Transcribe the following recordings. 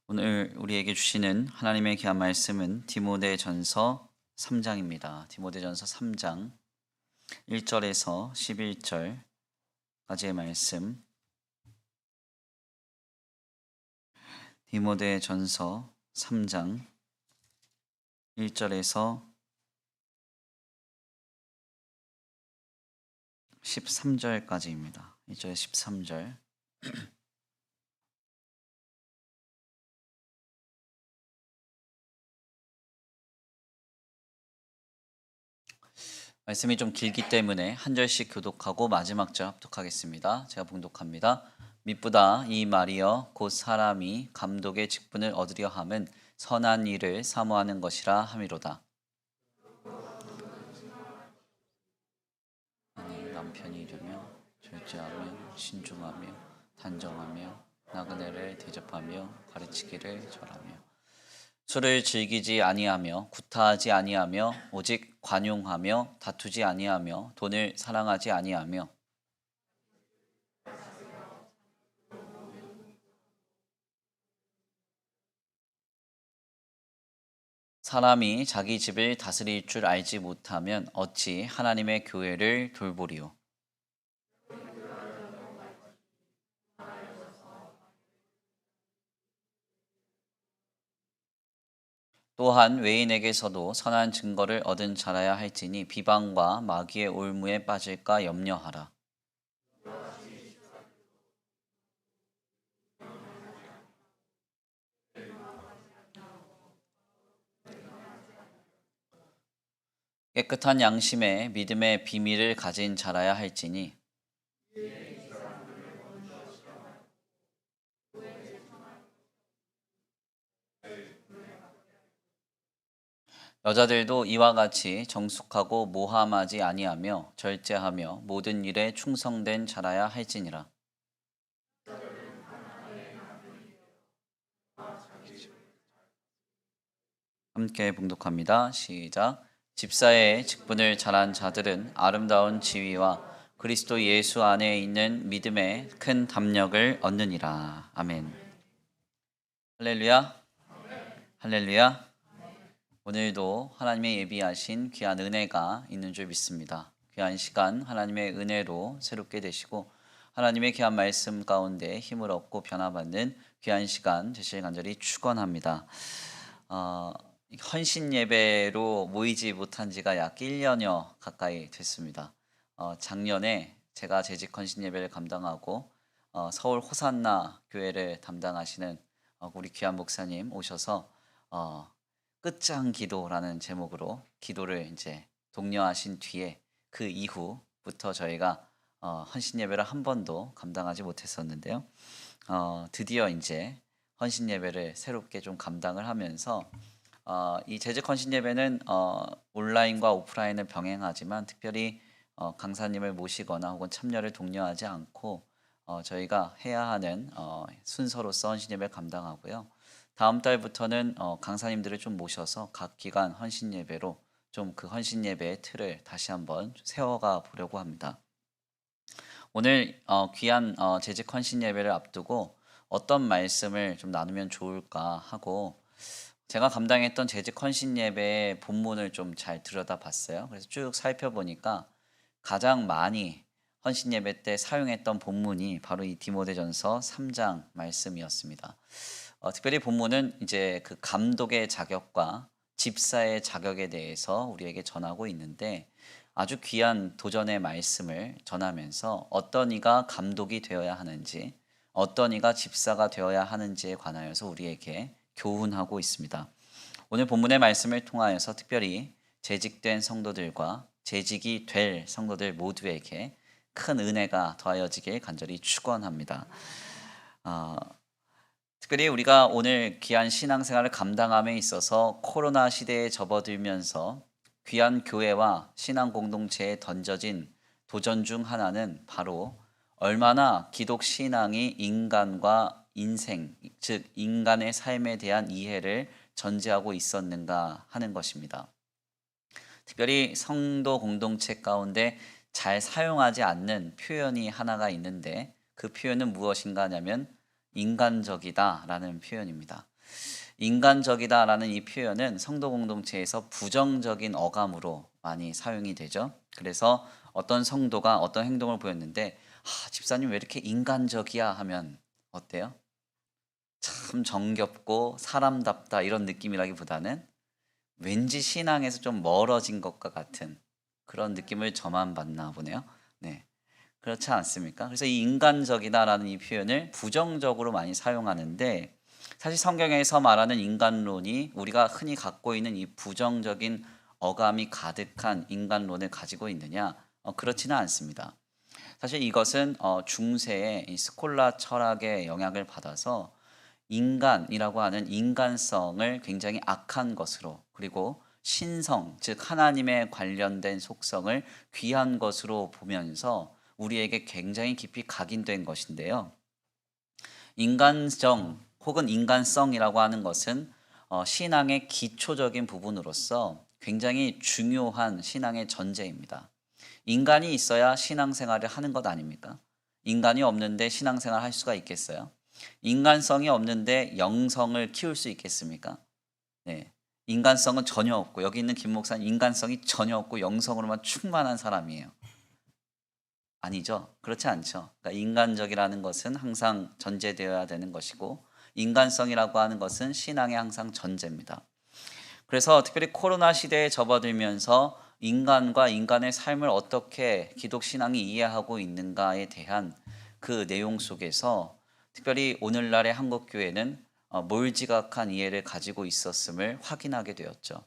오늘 우리에게 주시는 하나님의 귀한 말씀은 디모데전서 3장입니다. 디모데전서 3장 1절에서 11절까지의 말씀. 디모데전서 3장 1절에서 13절까지입니다. 1절에 13절. 말씀이 좀 길기 때문에 한 절씩 교독하고 마지막 절 합독하겠습니다. 제가 봉독합니다. 미쁘다 이 말이여 곧 사람이 감독의 직분을 얻으려 함은 선한 일을 사모하는 것이라 함이로다. 아니 남편이 이르며 절제하며 신중하며 단정하며 나그네를 대접하며 가르치기를 절하며 술을 즐기지 아니하며 구타하지 아니하며 오직 관용하며 다투지 아니하며 돈을 사랑하지 아니하며 사람이 자기 집을 다스릴 줄 알지 못하면 어찌 하나님의 교회를 돌보리요. 또한 외인에게서도 선한 증거를 얻은 자라야 할지니 비방과 마귀의 올무에 빠질까 염려하라. 깨끗한 양심에 믿음의 비밀을 가진 자라야 할지니 여자들도 이와 같이 정숙하고 모함하지 아니하며 절제하며 모든 일에 충성된 자라야 할지니라. 함께 봉독합니다. 시작. 집사의 직분을 잘한 자들은 아름다운 지위와 그리스도 예수 안에 있는 믿음에 큰 담력을 얻느니라. 아멘. 할렐루야. 할렐루야. 오늘도 하나님의 예비하신 귀한 은혜가 있는 줄 믿습니다. 귀한 시간 하나님의 은혜로 새롭게 되시고 하나님의 귀한 말씀 가운데 힘을 얻고 변화받는 귀한 시간 되실 간절히 축원합니다. 헌신 예배로 모이지 못한 지가 약 1년여 가까이 됐습니다. 작년에 제가 재직 헌신 예배를 감당하고 서울 호산나 교회를 담당하시는 우리 귀한 목사님 오셔서 끝장 기도라는 제목으로 기도를 이제 독려하신 뒤에 그 이후부터 저희가 헌신 예배를 한 번도 감당하지 못했었는데요. 드디어 이제 헌신 예배를 새롭게 좀 감당을 하면서 이 재직 헌신 예배는 온라인과 오프라인을 병행하지만 특별히 강사님을 모시거나 혹은 참여를 독려하지 않고 저희가 해야 하는 순서로서 헌신 예배를 감당하고요. 다음 달부터는 강사님들을 좀 모셔서 각 기간 헌신 예배로 좀 그 헌신 예배의 틀을 다시 한번 세워가 보려고 합니다. 오늘 귀한 재직 헌신 예배를 앞두고 어떤 말씀을 좀 나누면 좋을까 하고 제가 감당했던 재직 헌신 예배의 본문을 좀 잘 들여다봤어요. 그래서 쭉 살펴보니까 가장 많이 헌신 예배 때 사용했던 본문이 바로 이 디모데전서 3장 말씀이었습니다. 특별히 본문은 이제 그 감독의 자격과 집사의 자격에 대해서 우리에게 전하고 있는데 아주 귀한 도전의 말씀을 전하면서 어떤 이가 감독이 되어야 하는지 어떤 이가 집사가 되어야 하는지에 관하여서 우리에게 교훈하고 있습니다. 오늘 본문의 말씀을 통하여서 특별히 재직된 성도들과 재직이 될 성도들 모두에게 큰 은혜가 더하여지길 간절히 축원합니다. 특별히 우리가 오늘 귀한 신앙생활을 감당함에 있어서 코로나 시대에 접어들면서 귀한 교회와 신앙 공동체에 던져진 도전 중 하나는 바로 얼마나 기독 신앙이 인간과 인생, 즉 인간의 삶에 대한 이해를 전제하고 있었는가 하는 것입니다. 특별히 성도 공동체 가운데 잘 사용하지 않는 표현이 하나가 있는데 그 표현은 무엇인가 하냐면 인간적이다라는 표현입니다. 인간적이다라는 이 표현은 성도 공동체에서 부정적인 어감으로 많이 사용이 되죠. 그래서 어떤 성도가 어떤 행동을 보였는데 집사님 왜 이렇게 인간적이야 하면 어때요? 참 정겹고 사람답다 이런 느낌이라기보다는 왠지 신앙에서 좀 멀어진 것과 같은 그런 느낌을 저만 받나 보네요. 네. 그렇지 않습니까? 그래서 이 인간적이다라는 이 표현을 부정적으로 많이 사용하는데 사실 성경에서 말하는 인간론이 우리가 흔히 갖고 있는 이 부정적인 어감이 가득한 인간론을 가지고 있느냐? 그렇지는 않습니다. 사실 이것은 중세의 이 스콜라 철학의 영향을 받아서 인간이라고 하는 인간성을 굉장히 악한 것으로 그리고 신성, 즉 하나님에 관련된 속성을 귀한 것으로 보면서 우리에게 굉장히 깊이 각인된 것인데요. 인간정 혹은 인간성이라고 하는 것은 신앙의 기초적인 부분으로서 굉장히 중요한 신앙의 전제입니다. 인간이 있어야 신앙생활을 하는 것 아닙니까? 인간이 없는데 신앙생활 할 수가 있겠어요? 인간성이 없는데 영성을 키울 수 있겠습니까? 네. 인간성은 전혀 없고 여기 있는 김 목사는 인간성이 전혀 없고 영성으로만 충만한 사람이에요. 아니죠. 그렇지 않죠. 그러니까 인간적이라는 것은 항상 전제되어야 되는 것이고 인간성이라고 하는 것은 신앙의 항상 전제입니다. 그래서 특별히 코로나 시대에 접어들면서 인간과 인간의 삶을 어떻게 기독 신앙이 이해하고 있는가에 대한 그 내용 속에서 특별히 오늘날의 한국 교회는 몰지각한 이해를 가지고 있었음을 확인하게 되었죠.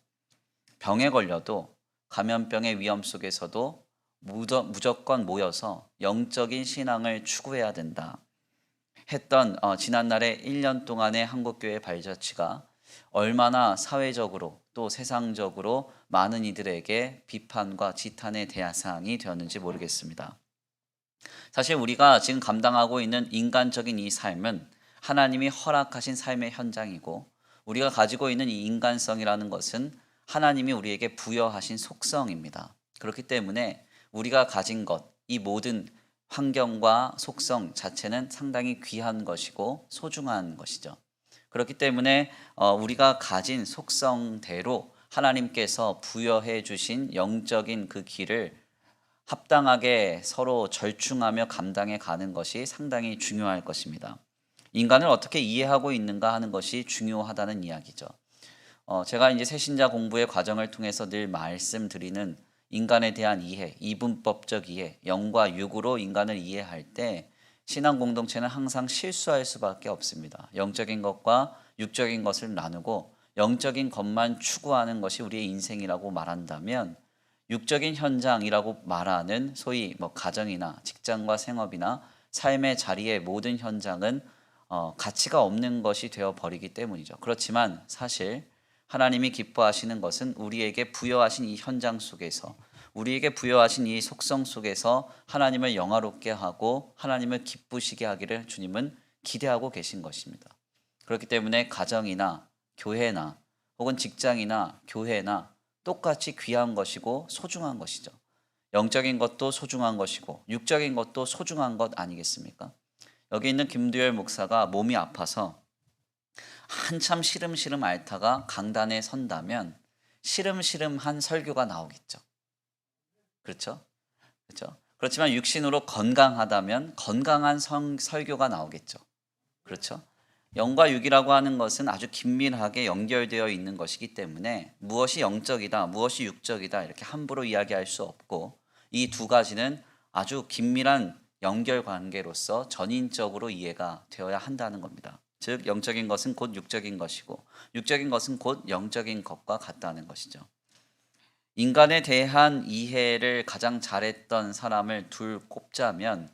병에 걸려도 감염병의 위험 속에서도 무조건 모여서 영적인 신앙을 추구해야 된다 했던 지난날의 1년 동안의 한국교회 발자취가 얼마나 사회적으로 또 세상적으로 많은 이들에게 비판과 지탄의 대상이 되었는지 모르겠습니다. 사실 우리가 지금 감당하고 있는 인간적인 이 삶은 하나님이 허락하신 삶의 현장이고 우리가 가지고 있는 이 인간성이라는 것은 하나님이 우리에게 부여하신 속성입니다. 그렇기 때문에 우리가 가진 것, 이 모든 환경과 속성 자체는 상당히 귀한 것이고 소중한 것이죠. 그렇기 때문에 우리가 가진 속성대로 하나님께서 부여해 주신 영적인 그 길을 합당하게 서로 절충하며 감당해 가는 것이 상당히 중요할 것입니다. 인간을 어떻게 이해하고 있는가 하는 것이 중요하다는 이야기죠. 제가 이제 새신자 공부의 과정을 통해서 늘 말씀드리는 인간에 대한 이해, 이분법적 이해, 영과 육으로 인간을 이해할 때 신앙 공동체는 항상 실수할 수밖에 없습니다. 영적인 것과 육적인 것을 나누고 영적인 것만 추구하는 것이 우리의 인생이라고 말한다면 육적인 현장이라고 말하는 소위 가정이나 직장과 생업이나 삶의 자리의 모든 현장은 가치가 없는 것이 되어 버리기 때문이죠. 그렇지만 사실 하나님이 기뻐하시는 것은 우리에게 부여하신 이 현장 속에서 우리에게 부여하신 이 속성 속에서 하나님을 영화롭게 하고 하나님을 기쁘시게 하기를 주님은 기대하고 계신 것입니다. 그렇기 때문에 가정이나 교회나 혹은 직장이나 교회나 똑같이 귀한 것이고 소중한 것이죠. 영적인 것도 소중한 것이고 육적인 것도 소중한 것 아니겠습니까? 여기 있는 김두열 목사가 몸이 아파서 한참 시름시름 앓다가 강단에 선다면 시름시름한 설교가 나오겠죠. 그렇죠? 그렇죠? 그렇지만 육신으로 건강하다면 건강한 설교가 나오겠죠. 그렇죠? 영과 육이라고 하는 것은 아주 긴밀하게 연결되어 있는 것이기 때문에 무엇이 영적이다, 무엇이 육적이다 이렇게 함부로 이야기할 수 없고 이 두 가지는 아주 긴밀한 연결 관계로서 전인적으로 이해가 되어야 한다는 겁니다. 즉 영적인 것은 곧 육적인 것이고 육적인 것은 곧 영적인 것과 같다는 것이죠. 인간에 대한 이해를 가장 잘했던 사람을 둘 꼽자면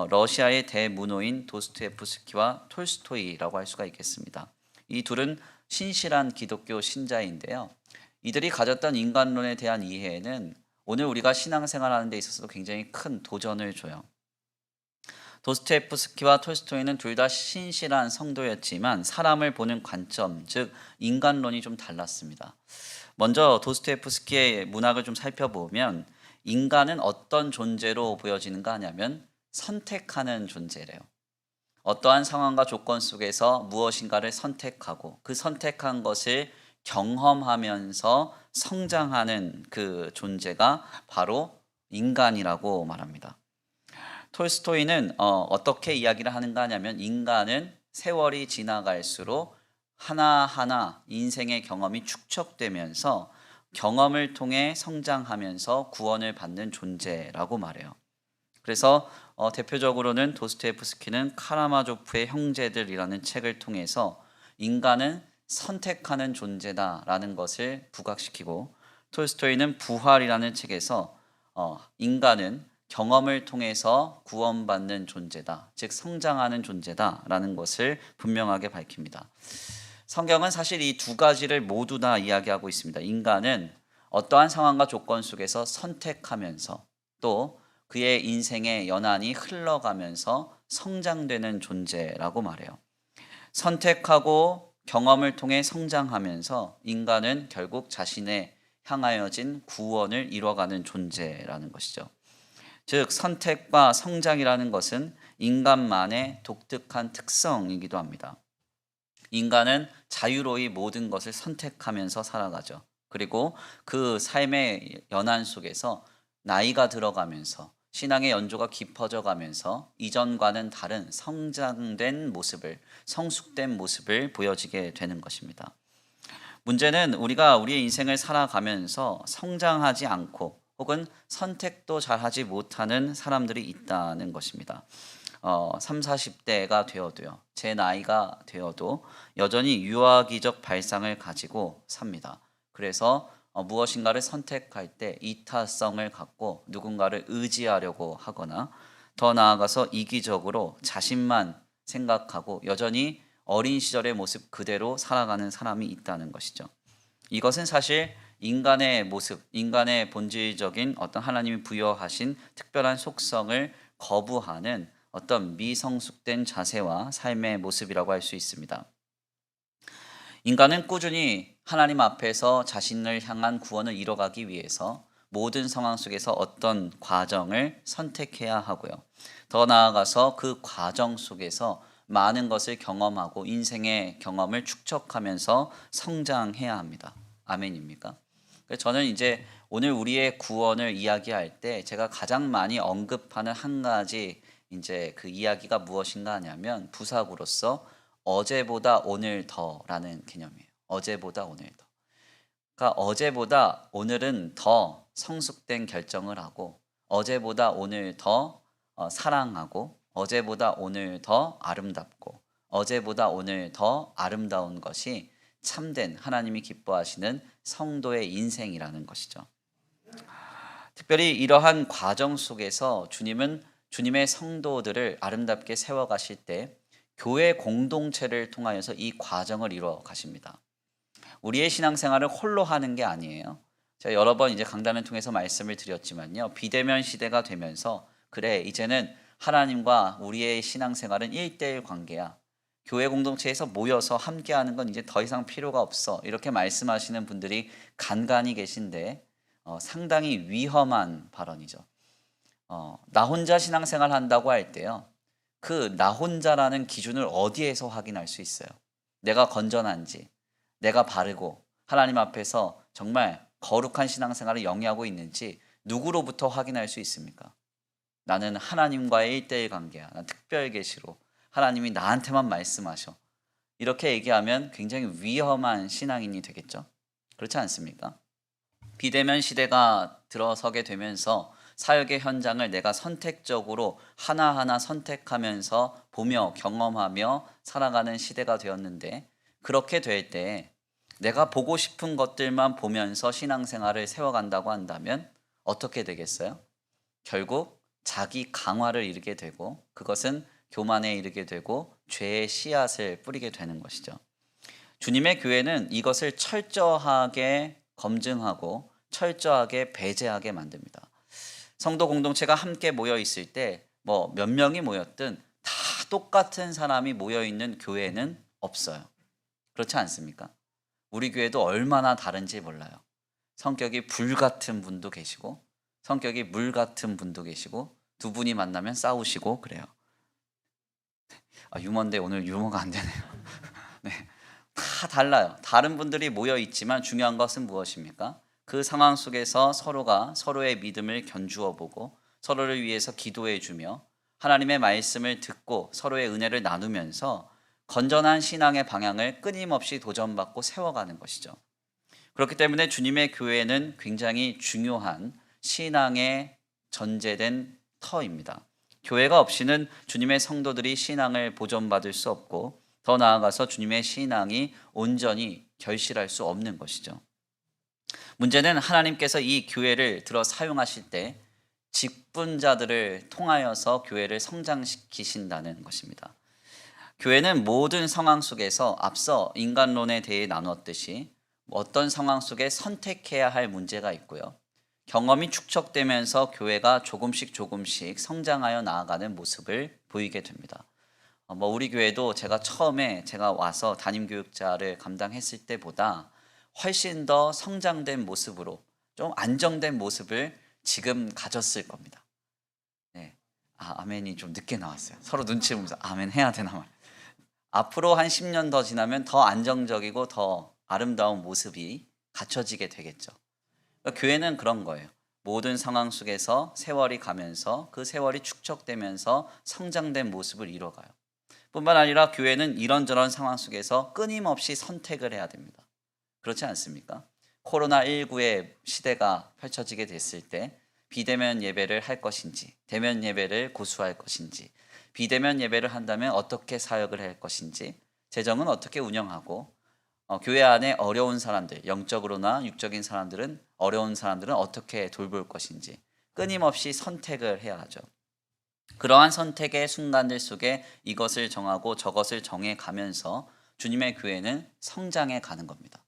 러시아의 대문호인 도스토옙스키와 톨스토이라고 할 수가 있겠습니다. 이 둘은 신실한 기독교 신자인데요. 이들이 가졌던 인간론에 대한 이해는 오늘 우리가 신앙생활하는 데 있어서도 굉장히 큰 도전을 줘요. 도스토옙스키와 톨스토이는 둘 다 신실한 성도였지만 사람을 보는 관점, 즉 인간론이 좀 달랐습니다. 먼저 도스토옙스키의 문학을 좀 살펴보면 인간은 어떤 존재로 보여지는가 하냐면 선택하는 존재래요. 어떠한 상황과 조건 속에서 무엇인가를 선택하고 그 선택한 것을 경험하면서 성장하는 그 존재가 바로 인간이라고 말합니다. 톨스토이는 어떻게 이야기를 하는가 하냐면 인간은 세월이 지나갈수록 하나하나 인생의 경험이 축적되면서 경험을 통해 성장하면서 구원을 받는 존재라고 말해요. 그래서 대표적으로는 도스토옙스키는 카라마조프의 형제들이라는 책을 통해서 인간은 선택하는 존재다라는 것을 부각시키고 톨스토이는 부활이라는 책에서 인간은 경험을 통해서 구원받는 존재다, 즉 성장하는 존재다라는 것을 분명하게 밝힙니다. 성경은 사실 이 두 가지를 모두 다 이야기하고 있습니다. 인간은 어떠한 상황과 조건 속에서 선택하면서 또 그의 인생의 연한이 흘러가면서 성장되는 존재라고 말해요. 선택하고 경험을 통해 성장하면서 인간은 결국 자신의 향하여진 구원을 이뤄가는 존재라는 것이죠. 즉 선택과 성장이라는 것은 인간만의 독특한 특성이기도 합니다. 인간은 자유로이 모든 것을 선택하면서 살아가죠. 그리고 그 삶의 연한 속에서 나이가 들어가면서 신앙의 연조가 깊어져 가면서 이전과는 다른 성장된 모습을, 성숙된 모습을 보여지게 되는 것입니다. 문제는 우리가 우리의 인생을 살아가면서 성장하지 않고 혹은 선택도 잘하지 못하는 사람들이 있다는 것입니다. 3, 40대가 되어도요. 제 나이가 되어도 여전히 유아기적 발상을 가지고 삽니다. 그래서 무엇인가를 선택할 때 이타성을 갖고 누군가를 의지하려고 하거나 더 나아가서 이기적으로 자신만 생각하고 여전히 어린 시절의 모습 그대로 살아가는 사람이 있다는 것이죠. 이것은 사실 인간의 모습, 인간의 본질적인 어떤 하나님이 부여하신 특별한 속성을 거부하는 어떤 미성숙된 자세와 삶의 모습이라고 할 수 있습니다. 인간은 꾸준히 하나님 앞에서 자신을 향한 구원을 이뤄가기 위해서 모든 상황 속에서 어떤 과정을 선택해야 하고요. 더 나아가서 그 과정 속에서 많은 것을 경험하고 인생의 경험을 축적하면서 성장해야 합니다. 아멘입니까? 저는 이제 오늘 우리의 구원을 이야기할 때 제가 가장 많이 언급하는 한 가지 이제 그 이야기가 무엇인가 하냐면 부사구로서 어제보다 오늘 더라는 개념이에요. 어제보다 오늘 더. 그러니까 어제보다 오늘은 더 성숙된 결정을 하고 어제보다 오늘 더 사랑하고 어제보다 오늘 더 아름답고 어제보다 오늘 더 아름다운 것이 참된 하나님이 기뻐하시는 성도의 인생이라는 것이죠. 특별히 이러한 과정 속에서 주님은 주님의 성도들을 아름답게 세워가실 때 교회 공동체를 통하여서 이 과정을 이루어 가십니다. 우리의 신앙생활을 홀로 하는 게 아니에요. 제가 여러 번 이제 강단을 통해서 말씀을 드렸지만요. 비대면 시대가 되면서 그래 이제는 하나님과 우리의 신앙생활은 1대1 관계야. 교회 공동체에서 모여서 함께하는 건 이제 더 이상 필요가 없어. 이렇게 말씀하시는 분들이 간간히 계신데 상당히 위험한 발언이죠. 나 혼자 신앙생활 한다고 할 때요. 그 나 혼자라는 기준을 어디에서 확인할 수 있어요? 내가 건전한지, 내가 바르고 하나님 앞에서 정말 거룩한 신앙생활을 영위하고 있는지 누구로부터 확인할 수 있습니까? 나는 하나님과의 1대1 관계야. 난 특별 계시로 하나님이 나한테만 말씀하셔. 이렇게 얘기하면 굉장히 위험한 신앙인이 되겠죠. 그렇지 않습니까? 비대면 시대가 들어서게 되면서 사역의 현장을 내가 선택적으로 하나하나 선택하면서 보며 경험하며 살아가는 시대가 되었는데 그렇게 될 때 내가 보고 싶은 것들만 보면서 신앙생활을 세워간다고 한다면 어떻게 되겠어요? 결국 자기 강화를 이루게 되고 그것은 교만에 이르게 되고 죄의 씨앗을 뿌리게 되는 것이죠. 주님의 교회는 이것을 철저하게 검증하고 철저하게 배제하게 만듭니다. 성도 공동체가 함께 모여 있을 때 뭐 몇 명이 모였든 다 똑같은 사람이 모여 있는 교회는 없어요. 그렇지 않습니까? 우리 교회도 얼마나 다른지 몰라요. 성격이 불 같은 분도 계시고 성격이 물 같은 분도 계시고 두 분이 만나면 싸우시고 그래요. 유머인데 오늘 유머가 안 되네요. 네. 다 달라요. 다른 분들이 모여 있지만 중요한 것은 무엇입니까? 그 상황 속에서 서로가 서로의 믿음을 견주어 보고 서로를 위해서 기도해 주며 하나님의 말씀을 듣고 서로의 은혜를 나누면서 건전한 신앙의 방향을 끊임없이 도전받고 세워가는 것이죠. 그렇기 때문에 주님의 교회는 굉장히 중요한 신앙의 전제된 터입니다. 교회가 없이는 주님의 성도들이 신앙을 보존받을 수 없고 더 나아가서 주님의 신앙이 온전히 결실할 수 없는 것이죠. 문제는 하나님께서 이 교회를 들어 사용하실 때 직분자들을 통하여서 교회를 성장시키신다는 것입니다. 교회는 모든 상황 속에서 앞서 인간론에 대해 나누었듯이 어떤 상황 속에 선택해야 할 문제가 있고요. 경험이 축적되면서 교회가 조금씩 성장하여 나아가는 모습을 보이게 됩니다. 우리 교회도 제가 와서 담임교육자를 감당했을 때보다 훨씬 더 성장된 모습으로 좀 안정된 모습을 지금 가졌을 겁니다. 네. 아멘이 좀 늦게 나왔어요. 서로 눈치 보면서 아멘 해야 되나 말. 앞으로 한 10년 더 지나면 더 안정적이고 더 아름다운 모습이 갖춰지게 되겠죠. 그러니까 교회는 그런 거예요. 모든 상황 속에서 세월이 가면서 그 세월이 축적되면서 성장된 모습을 이뤄가요. 뿐만 아니라 교회는 이런저런 상황 속에서 끊임없이 선택을 해야 됩니다. 그렇지 않습니까? 코로나19의 시대가 펼쳐지게 됐을 때 비대면 예배를 할 것인지 대면 예배를 고수할 것인지 비대면 예배를 한다면 어떻게 사역을 할 것인지 재정은 어떻게 운영하고 교회 안에 어려운 사람들 영적으로나 육적인 사람들은 어려운 사람들은 어떻게 돌볼 것인지 끊임없이 선택을 해야 하죠. 그러한 선택의 순간들 속에 이것을 정하고 저것을 정해 가면서 주님의 교회는 성장해 가는 겁니다.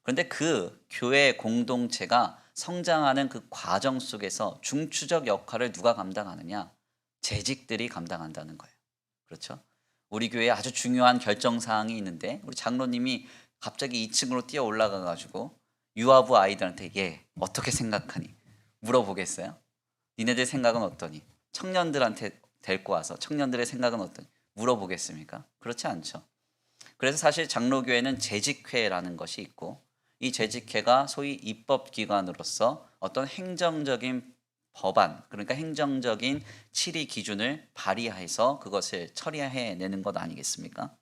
그런데 그 교회 공동체가 성장하는 그 과정 속에서 중추적 역할을 누가 감당하느냐? 재직들이 감당한다는 거예요. 그렇죠? 우리 교회에 아주 중요한 결정사항이 있는데 우리 장로님이 갑자기 2층으로 뛰어 올라가 가지고 유아부 아이들한테 어떻게 생각하니? 물어보겠어요? 니네들 생각은 어떠니? 청년들한테 데리고 와서 청년들의 생각은 어떠니? 물어보겠습니까? 그렇지 않죠. 그래서 사실 장로교회는 재직회라는 것이 있고 이 재직회가 소위 입법기관으로서 어떤 행정적인 법안, 그러니까 행정적인 치리 기준을 발의해서 그것을 처리해내는 것 아니겠습니까?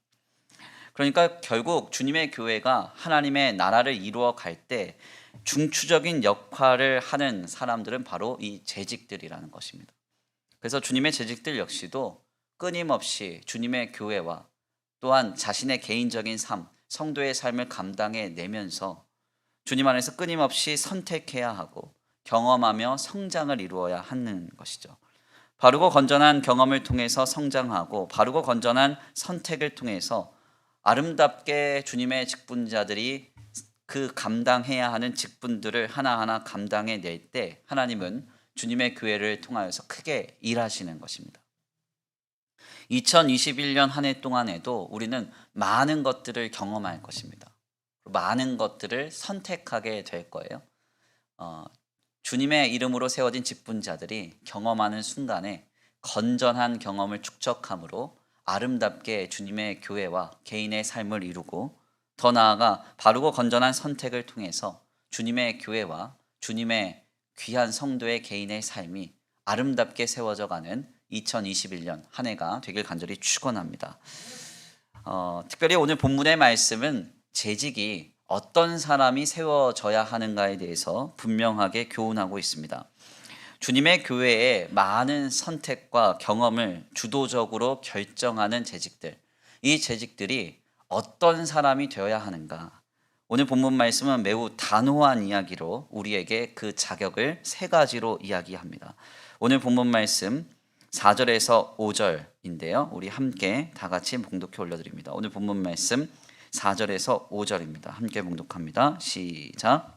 그러니까 결국 주님의 교회가 하나님의 나라를 이루어 갈 때 중추적인 역할을 하는 사람들은 바로 이 재직들이라는 것입니다. 그래서 주님의 재직들 역시도 끊임없이 주님의 교회와 또한 자신의 개인적인 삶, 성도의 삶을 감당해 내면서 주님 안에서 끊임없이 선택해야 하고 경험하며 성장을 이루어야 하는 것이죠. 바르고 건전한 경험을 통해서 성장하고 바르고 건전한 선택을 통해서 아름답게 주님의 직분자들이 그 감당해야 하는 직분들을 하나하나 감당해 낼 때 하나님은 주님의 교회를 통하여서 크게 일하시는 것입니다. 2021년 한 해 동안에도 우리는 많은 것들을 경험할 것입니다. 많은 것들을 선택하게 될 거예요. 주님의 이름으로 세워진 직분자들이 경험하는 순간에 건전한 경험을 축적함으로 아름답게 주님의 교회와 개인의 삶을 이루고 더 나아가 바르고 건전한 선택을 통해서 주님의 교회와 주님의 귀한 성도의 개인의 삶이 아름답게 세워져 가는 2021년 한 해가 되길 간절히 축원합니다. 특별히 오늘 본문의 말씀은 재직이 어떤 사람이 세워져야 하는가에 대해서 분명하게 교훈하고 있습니다. 주님의 교회의 많은 선택과 경험을 주도적으로 결정하는 재직들, 이 재직들이 어떤 사람이 되어야 하는가? 오늘 본문 말씀은 매우 단호한 이야기로 우리에게 그 자격을 세 가지로 이야기합니다. 오늘 본문 말씀 4절에서 5절인데요. 우리 함께 다 같이 봉독해 올려드립니다. 오늘 본문 말씀 4절에서 5절입니다. 함께 봉독합니다. 시작.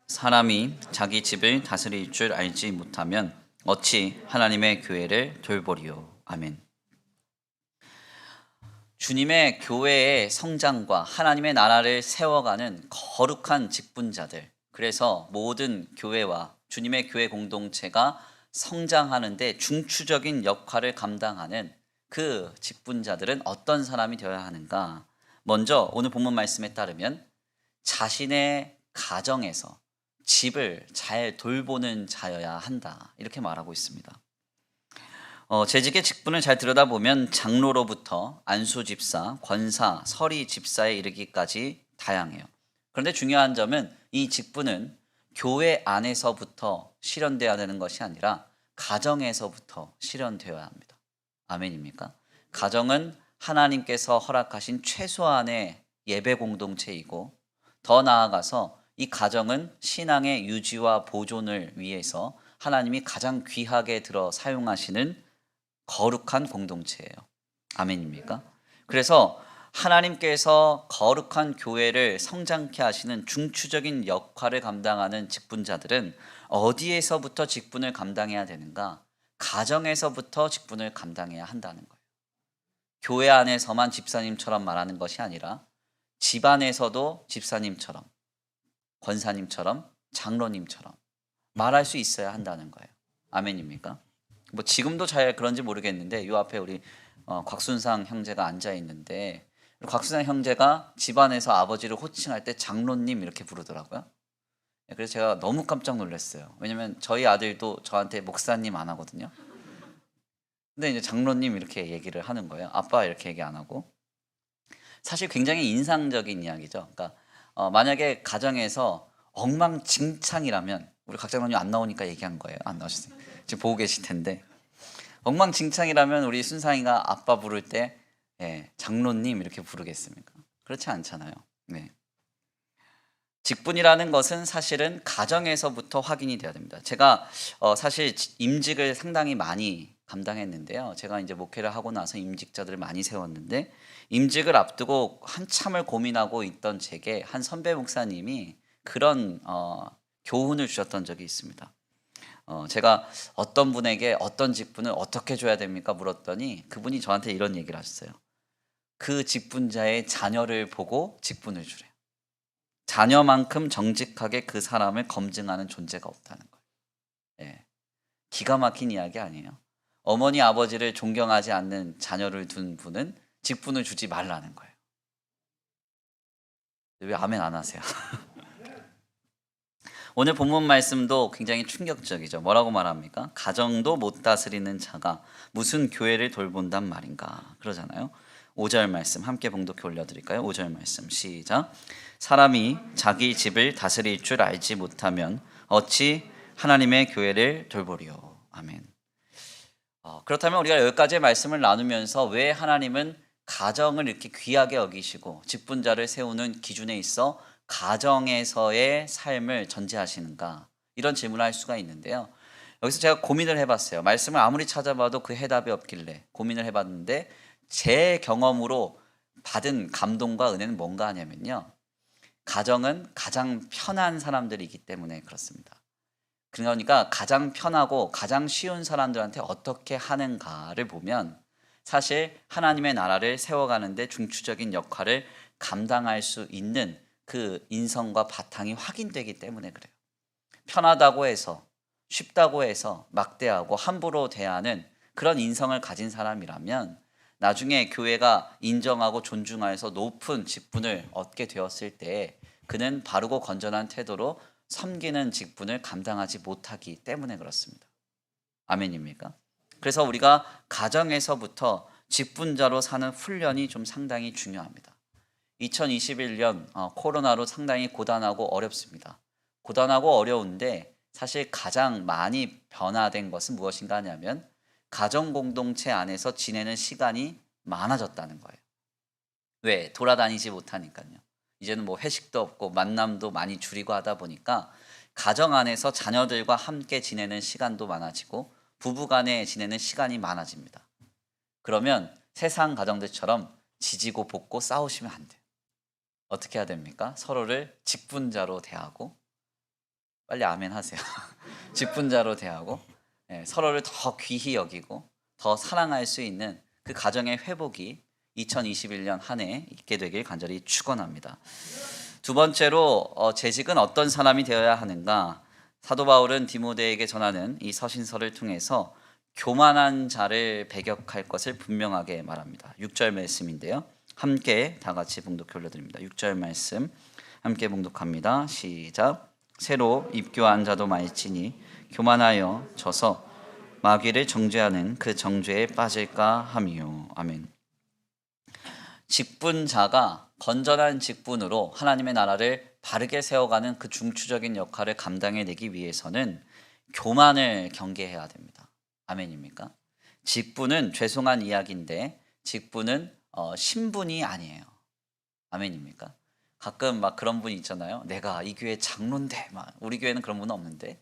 사람이 자기 집을 다스릴 줄 알지 못하면 어찌 하나님의 교회를 돌보리요. 아멘. 주님의 교회의 성장과 하나님의 나라를 세워가는 거룩한 직분자들, 그래서 모든 교회와 주님의 교회 공동체가 성장하는데 중추적인 역할을 감당하는 그 직분자들은 어떤 사람이 되어야 하는가? 먼저 오늘 본문 말씀에 따르면 자신의 가정에서 집을 잘 돌보는 자여야 한다. 이렇게 말하고 있습니다. 재직의 직분을 잘 들여다보면 장로로부터 안수 집사, 권사, 서리 집사에 이르기까지 다양해요. 그런데 중요한 점은 이 직분은 교회 안에서부터 실현되어야 되는 것이 아니라 가정에서부터 실현되어야 합니다. 아멘입니까? 가정은 하나님께서 허락하신 최소한의 예배 공동체이고 더 나아가서 이 가정은 신앙의 유지와 보존을 위해서 하나님이 가장 귀하게 들어 사용하시는 거룩한 공동체예요. 아멘입니까? 그래서 하나님께서 거룩한 교회를 성장케 하시는 중추적인 역할을 감당하는 직분자들은 어디에서부터 직분을 감당해야 되는가? 가정에서부터 직분을 감당해야 한다는 거예요. 교회 안에서만 집사님처럼 말하는 것이 아니라 집안에서도 집사님처럼, 권사님처럼, 장로님처럼 말할 수 있어야 한다는 거예요. 아멘입니까? 뭐 지금도 잘 그런지 모르겠는데 요 앞에 우리 곽순상 형제가 앉아 있는데 곽순상 형제가 집안에서 아버지를 호칭할 때 장로님 이렇게 부르더라고요. 그래서 제가 너무 깜짝 놀랐어요. 왜냐면 저희 아들도 저한테 목사님 안 하거든요. 근데 이제 장로님 이렇게 얘기를 하는 거예요. 아빠 이렇게 얘기 안 하고. 사실 굉장히 인상적인 이야기죠. 그러니까 만약에 가정에서 엉망진창이라면 우리 각 장로님 안 나오니까 얘기한 거예요. 안 나오셨어요. 지금 보고 계실 텐데 엉망진창이라면 우리 순상이가 아빠 부를 때 장로님 이렇게 부르겠습니까? 그렇지 않잖아요. 네. 직분이라는 것은 사실은 가정에서부터 확인이 돼야 됩니다. 제가 사실 임직을 상당히 많이 감당했는데요. 제가 이제 목회를 하고 나서 임직자들을 많이 세웠는데 임직을 앞두고 한참을 고민하고 있던 제게 한 선배 목사님이 그런 교훈을 주셨던 적이 있습니다. 제가 어떤 분에게 어떤 직분을 어떻게 줘야 됩니까? 물었더니 그분이 저한테 이런 얘기를 하셨어요. 그 직분자의 자녀를 보고 직분을 주래요. 자녀만큼 정직하게 그 사람을 검증하는 존재가 없다는 거예요. 예. 기가 막힌 이야기 아니에요? 어머니 아버지를 존경하지 않는 자녀를 둔 분은 직분을 주지 말라는 거예요. 왜 아멘 안 하세요? 오늘 본문 말씀도 굉장히 충격적이죠. 뭐라고 말합니까? 가정도 못 다스리는 자가 무슨 교회를 돌본단 말인가 그러잖아요. 5절 말씀 함께 봉독해 올려드릴까요? 5절 말씀 시작. 사람이 자기 집을 다스릴 줄 알지 못하면 어찌 하나님의 교회를 돌보리요. 아멘. 그렇다면 우리가 여기까지의 말씀을 나누면서 왜 하나님은 가정을 이렇게 귀하게 여기시고 직분자를 세우는 기준에 있어 가정에서의 삶을 전제하시는가? 이런 질문을 할 수가 있는데요. 여기서 제가 고민을 해봤어요. 말씀을 아무리 찾아봐도 그 해답이 없길래 고민을 해봤는데 제 경험으로 받은 감동과 은혜는 뭔가 하냐면요. 가정은 가장 편한 사람들이기 때문에 그렇습니다. 그러니까 가장 편하고 가장 쉬운 사람들한테 어떻게 하는가를 보면 사실 하나님의 나라를 세워가는데 중추적인 역할을 감당할 수 있는 그 인성과 바탕이 확인되기 때문에 그래요. 편하다고 해서 쉽다고 해서 막대하고 함부로 대하는 그런 인성을 가진 사람이라면 나중에 교회가 인정하고 존중하여서 높은 직분을 얻게 되었을 때 그는 바르고 건전한 태도로 섬기는 직분을 감당하지 못하기 때문에 그렇습니다. 아멘입니까? 그래서 우리가 가정에서부터 직분자로 사는 훈련이 좀 상당히 중요합니다. 2021년 코로나로 상당히 고단하고 어렵습니다. 고단하고 어려운데 사실 가장 많이 변화된 것은 무엇인가 하냐면 가정 공동체 안에서 지내는 시간이 많아졌다는 거예요. 왜? 돌아다니지 못하니까요. 이제는 뭐 회식도 없고 만남도 많이 줄이고 하다 보니까 가정 안에서 자녀들과 함께 지내는 시간도 많아지고 부부간에 지내는 시간이 많아집니다. 그러면 세상 가정들처럼 지지고 볶고 싸우시면 안 돼요. 어떻게 해야 됩니까? 서로를 직분자로 대하고 빨리 아멘 하세요. 직분자로 대하고 서로를 더 귀히 여기고 더 사랑할 수 있는 그 가정의 회복이 2021년 한 해 있게 되길 간절히 축원합니다. 두 번째로 재직은 어떤 사람이 되어야 하는가? 사도 바울은 디모데에게 전하는 이 서신서를 통해서 교만한 자를 배격할 것을 분명하게 말합니다. 6절 말씀인데요. 함께 다 같이 봉독해 올려드립니다. 6절 말씀 함께 봉독합니다. 시작. 새로 입교한 자도 많지니 교만하여 져서 마귀를 정죄하는 그 정죄에 빠질까 함이요. 아멘. 직분자가 건전한 직분으로 하나님의 나라를 바르게 세워가는 그 중추적인 역할을 감당해내기 위해서는 교만을 경계해야 됩니다. 아멘입니까? 직분은 죄송한 이야기인데 직분은 신분이 아니에요. 아멘입니까? 가끔 막 그런 분이 있잖아요. 내가 이 교회 장로인데, 막 우리 교회는 그런 분은 없는데,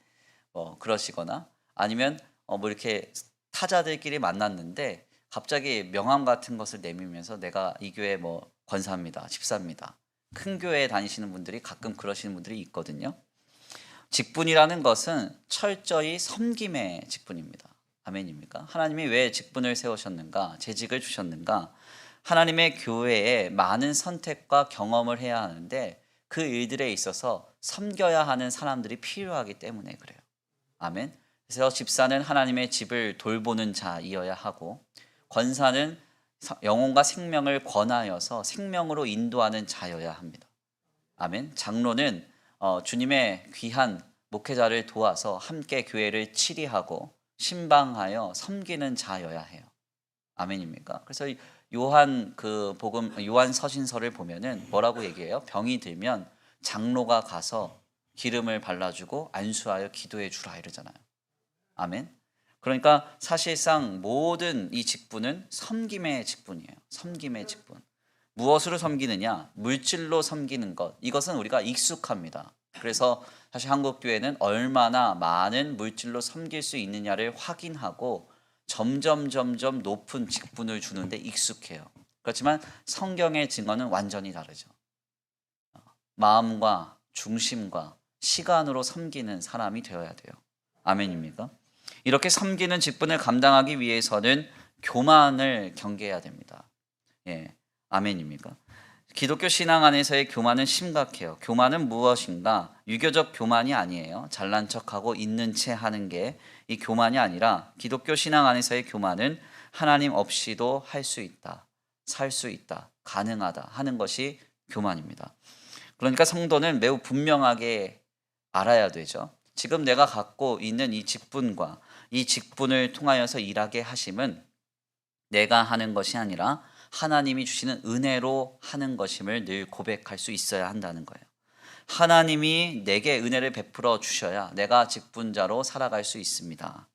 그러시거나 아니면 뭐 이렇게 타자들끼리 만났는데 갑자기 명함 같은 것을 내밀면서 내가 이 교회 뭐 권사입니다, 집사입니다. 큰 교회에 다니시는 분들이 가끔 그러시는 분들이 있거든요. 직분이라는 것은 철저히 섬김의 직분입니다. 아멘입니까? 하나님이 왜 직분을 세우셨는가, 재직을 주셨는가? 하나님의 교회에 많은 선택과 경험을 해야 하는데 그 일들에 있어서 섬겨야 하는 사람들이 필요하기 때문에 그래요. 아멘. 그래서 집사는 하나님의 집을 돌보는 자이어야 하고, 권사는 영혼과 생명을 권하여서 생명으로 인도하는 자여야 합니다. 아멘. 장로는 주님의 귀한 목회자를 도와서 함께 교회를 치리하고 신방하여 섬기는 자여야 해요. 아멘입니까? 그래서 요한 요한 서신서를 보면은 뭐라고 얘기해요? 병이 들면 장로가 가서 기름을 발라주고 안수하여 기도해 주라 이러잖아요. 아멘. 그러니까 사실상 모든 이 직분은 섬김의 직분이에요. 섬김의 직분. 무엇으로 섬기느냐? 물질로 섬기는 것. 이것은 우리가 익숙합니다. 그래서 사실 한국교회는 얼마나 많은 물질로 섬길 수 있느냐를 확인하고 점점 높은 직분을 주는데 익숙해요. 그렇지만 성경의 증언은 완전히 다르죠. 마음과 중심과 시간으로 섬기는 사람이 되어야 돼요. 아멘입니까? 이렇게 섬기는 직분을 감당하기 위해서는 교만을 경계해야 됩니다. 예, 아멘입니까? 기독교 신앙 안에서의 교만은 심각해요. 교만은 무엇인가? 유교적 교만이 아니에요. 잘난 척하고 있는 채 하는 게 이 교만이 아니라, 기독교 신앙 안에서의 교만은 하나님 없이도 할 수 있다, 살 수 있다, 가능하다 하는 것이 교만입니다. 그러니까 성도는 매우 분명하게 알아야 되죠. 지금 내가 갖고 있는 이 직분과 이 직분을 통하여서 일하게 하심은 내가 하는 것이 아니라 하나님이 주시는 은혜로 하는 것임을 늘 고백할 수 있어야 한다는 거예요. 하나님이 내게 은혜를 베풀어 주셔야 내가 직분자로 살아갈 수 있습니다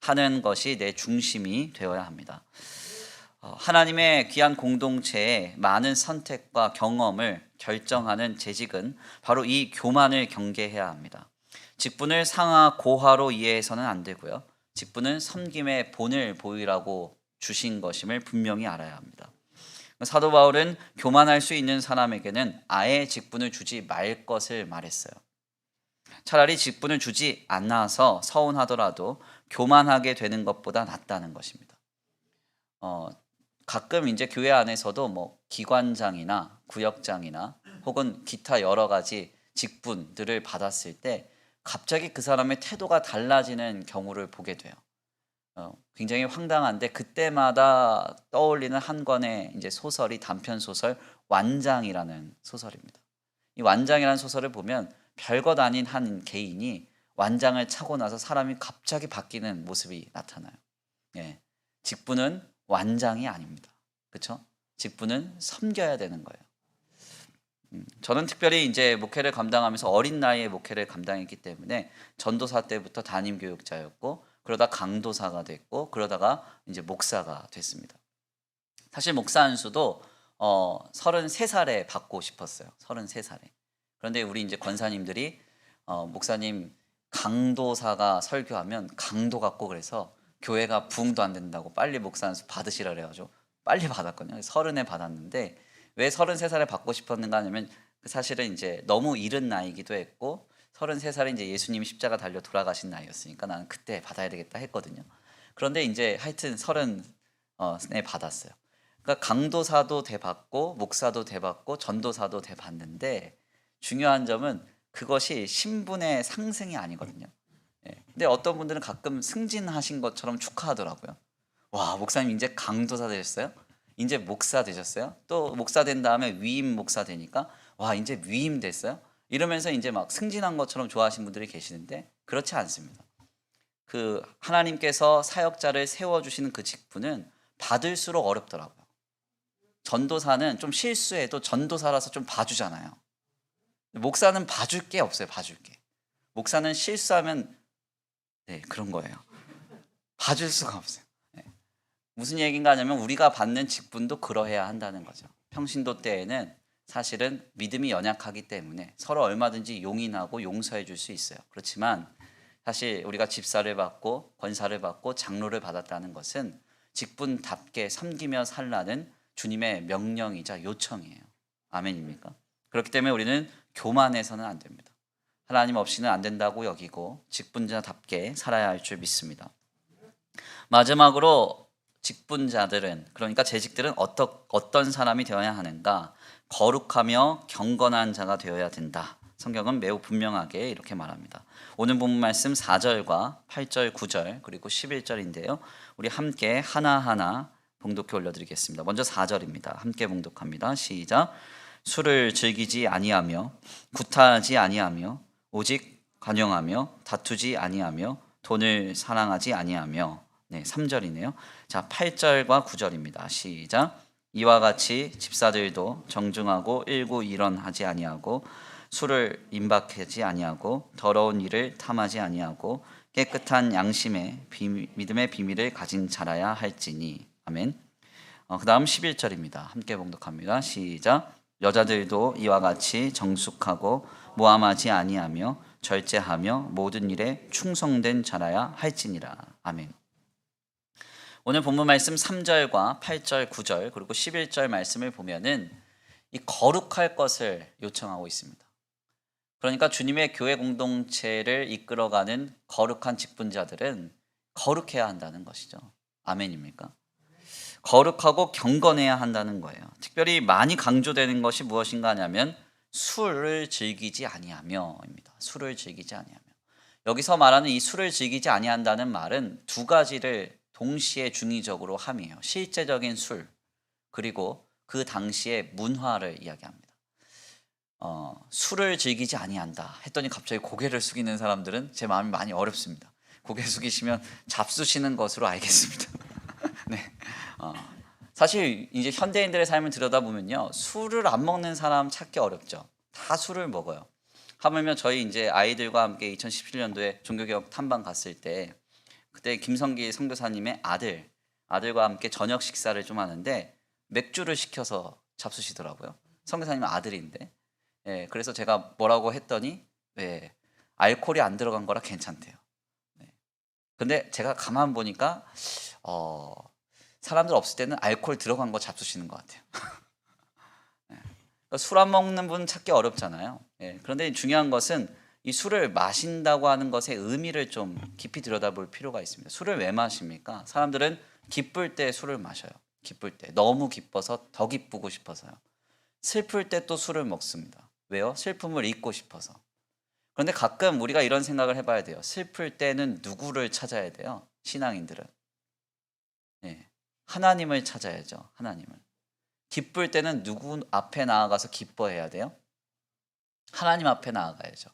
하는 것이 내 중심이 되어야 합니다. 하나님의 귀한 공동체의 많은 선택과 경험을 결정하는 재직은 바로 이 교만을 경계해야 합니다. 직분을 상하 고하로 이해해서는 안 되고요. 직분은 섬김의 본을 보이라고 주신 것임을 분명히 알아야 합니다. 사도 바울은 교만할 수 있는 사람에게는 아예 직분을 주지 말 것을 말했어요. 차라리 직분을 주지 않아서 서운하더라도 교만하게 되는 것보다 낫다는 것입니다. 가끔 이제 교회 안에서도 뭐 기관장이나 구역장이나 혹은 기타 여러 가지 직분들을 받았을 때 갑자기 그 사람의 태도가 달라지는 경우를 보게 돼요. 굉장히 황당한데 그때마다 떠올리는 한 권의 이제 소설이 단편 소설 완장이라는 소설입니다. 이 완장이라는 소설을 보면 별것 아닌 한 개인이 완장을 차고 나서 사람이 갑자기 바뀌는 모습이 나타나요. 예, 직분은 완장이 아닙니다. 그렇죠? 직분은 섬겨야 되는 거예요. 저는 특별히 이제 목회를 감당하면서 어린 나이에 목회를 감당했기 때문에 전도사 때부터 담임 교육자였고, 그러다 강도사가 됐고, 그러다가 이제 목사가 됐습니다. 사실 목사 안수도 33살에 받고 싶었어요. 33살에. 그런데 우리 이제 권사님들이 목사님 강도사가 설교하면 강도 같고 그래서 교회가 부흥도 안 된다고 빨리 목사 안수 받으시라 그래가지고 빨리 받았거든요. 30에 받았는데 왜 33살에 받고 싶었는가 하면 사실은 이제 너무 이른 나이기도 했고 33살에 이제 예수님이 십자가 달려 돌아가신 나이였으니까 나는 그때 받아야 되겠다 했거든요. 그런데 이제 하여튼 30에 받았어요. 그러니까 강도사도 대받고 목사도 대받고 전도사도 대받는데 중요한 점은 그것이 신분의 상승이 아니거든요. 예. 근데 어떤 분들은 가끔 승진하신 것처럼 축하하더라고요. 와, 목사님 이제 강도사 되셨어요? 이제 목사 되셨어요? 또 목사 된 다음에 위임 목사 되니까 와, 이제 위임 됐어요? 이러면서 이제 막 승진한 것처럼 좋아하시는 분들이 계시는데 그렇지 않습니다. 그 하나님께서 사역자를 세워주시는 그 직분은 받을수록 어렵더라고요. 전도사는 좀 실수해도 전도사라서 좀 봐주잖아요. 목사는 봐줄 게 없어요. 봐줄 게. 목사는 실수하면 네, 그런 거예요. 봐줄 수가 없어요. 네. 무슨 얘기인가 하냐면 우리가 받는 직분도 그러해야 한다는 거죠. 평신도 때에는 사실은 믿음이 연약하기 때문에 서로 얼마든지 용인하고 용서해 줄 수 있어요. 그렇지만 사실 우리가 집사를 받고 권사를 받고 장로를 받았다는 것은 직분답게 섬기며 살라는 주님의 명령이자 요청이에요. 아멘입니까? 그렇기 때문에 우리는 교만해서는 안 됩니다. 하나님 없이는 안 된다고 여기고 직분자답게 살아야 할 줄 믿습니다. 마지막으로 직분자들은, 그러니까 재직들은 어떤 사람이 되어야 하는가? 거룩하며 경건한 자가 되어야 된다. 성경은 매우 분명하게 이렇게 말합니다. 오늘 본문 말씀 4절과 8절, 9절 그리고 11절인데요. 우리 함께 하나하나 봉독해 올려드리겠습니다. 먼저 4절입니다. 함께 봉독합니다. 시작. 술을 즐기지 아니하며 구타하지 아니하며 오직 관용하며 다투지 아니하며 돈을 사랑하지 아니하며. 네, 3절이네요. 자, 8절과 9절입니다. 시작. 이와 같이 집사들도 정중하고 일구일언하지 아니하고 술을 임박하지 아니하고 더러운 일을 탐하지 아니하고 깨끗한 양심의 믿음의 비밀을 가진 자라야 할지니. 아멘. 그 다음 11절입니다. 함께 봉독합니다. 시작. 여자들도 이와 같이 정숙하고 모함하지 아니하며 절제하며 모든 일에 충성된 자라야 할지니라. 아멘. 오늘 본문 말씀 3절과 8절, 9절 그리고 11절 말씀을 보면은 이 거룩할 것을 요청하고 있습니다. 그러니까 주님의 교회 공동체를 이끌어가는 거룩한 직분자들은 거룩해야 한다는 것이죠. 아멘입니까? 거룩하고 경건해야 한다는 거예요. 특별히 많이 강조되는 것이 무엇인가 하냐면 술을 즐기지 아니하며입니다. 술을 즐기지 아니하며. 여기서 말하는 이 술을 즐기지 아니한다는 말은 두 가지를 동시에 중의적으로 함이에요. 실제적인 술 그리고 그 당시의 문화를 이야기합니다. 술을 즐기지 아니한다 했더니 갑자기 고개를 숙이는 사람들은 제 마음이 많이 어렵습니다. 고개 숙이시면 잡수시는 것으로 알겠습니다. 네. 사실 이제 현대인들의 삶을 들여다보면요, 술을 안 먹는 사람 찾기 어렵죠. 다 술을 먹어요. 하물며 저희 이제 아이들과 함께 2017년도에 종교개혁 탐방 갔을 때 그때 김성기 선교사님의 아들과 함께 저녁 식사를 좀 하는데 맥주를 시켜서 잡수시더라고요. 선교사님 아들인데. 예, 그래서 제가 뭐라고 했더니 네, 알코올이 안 들어간 거라 괜찮대요. 네. 근데 제가 가만 보니까 사람들 없을 때는 알코올 들어간 거 잡수시는 것 같아요. 네. 술 안 먹는 분 찾기 어렵잖아요. 예, 그런데 중요한 것은 이 술을 마신다고 하는 것의 의미를 좀 깊이 들여다볼 필요가 있습니다. 술을 왜 마십니까? 사람들은 기쁠 때 술을 마셔요. 기쁠 때. 너무 기뻐서 더 기쁘고 싶어서요. 슬플 때 또 술을 먹습니다. 왜요? 슬픔을 잊고 싶어서. 그런데 가끔 우리가 이런 생각을 해봐야 돼요. 슬플 때는 누구를 찾아야 돼요? 신앙인들은. 네. 하나님을 찾아야죠. 하나님을. 기쁠 때는 누구 앞에 나아가서 기뻐해야 돼요? 하나님 앞에 나아가야죠.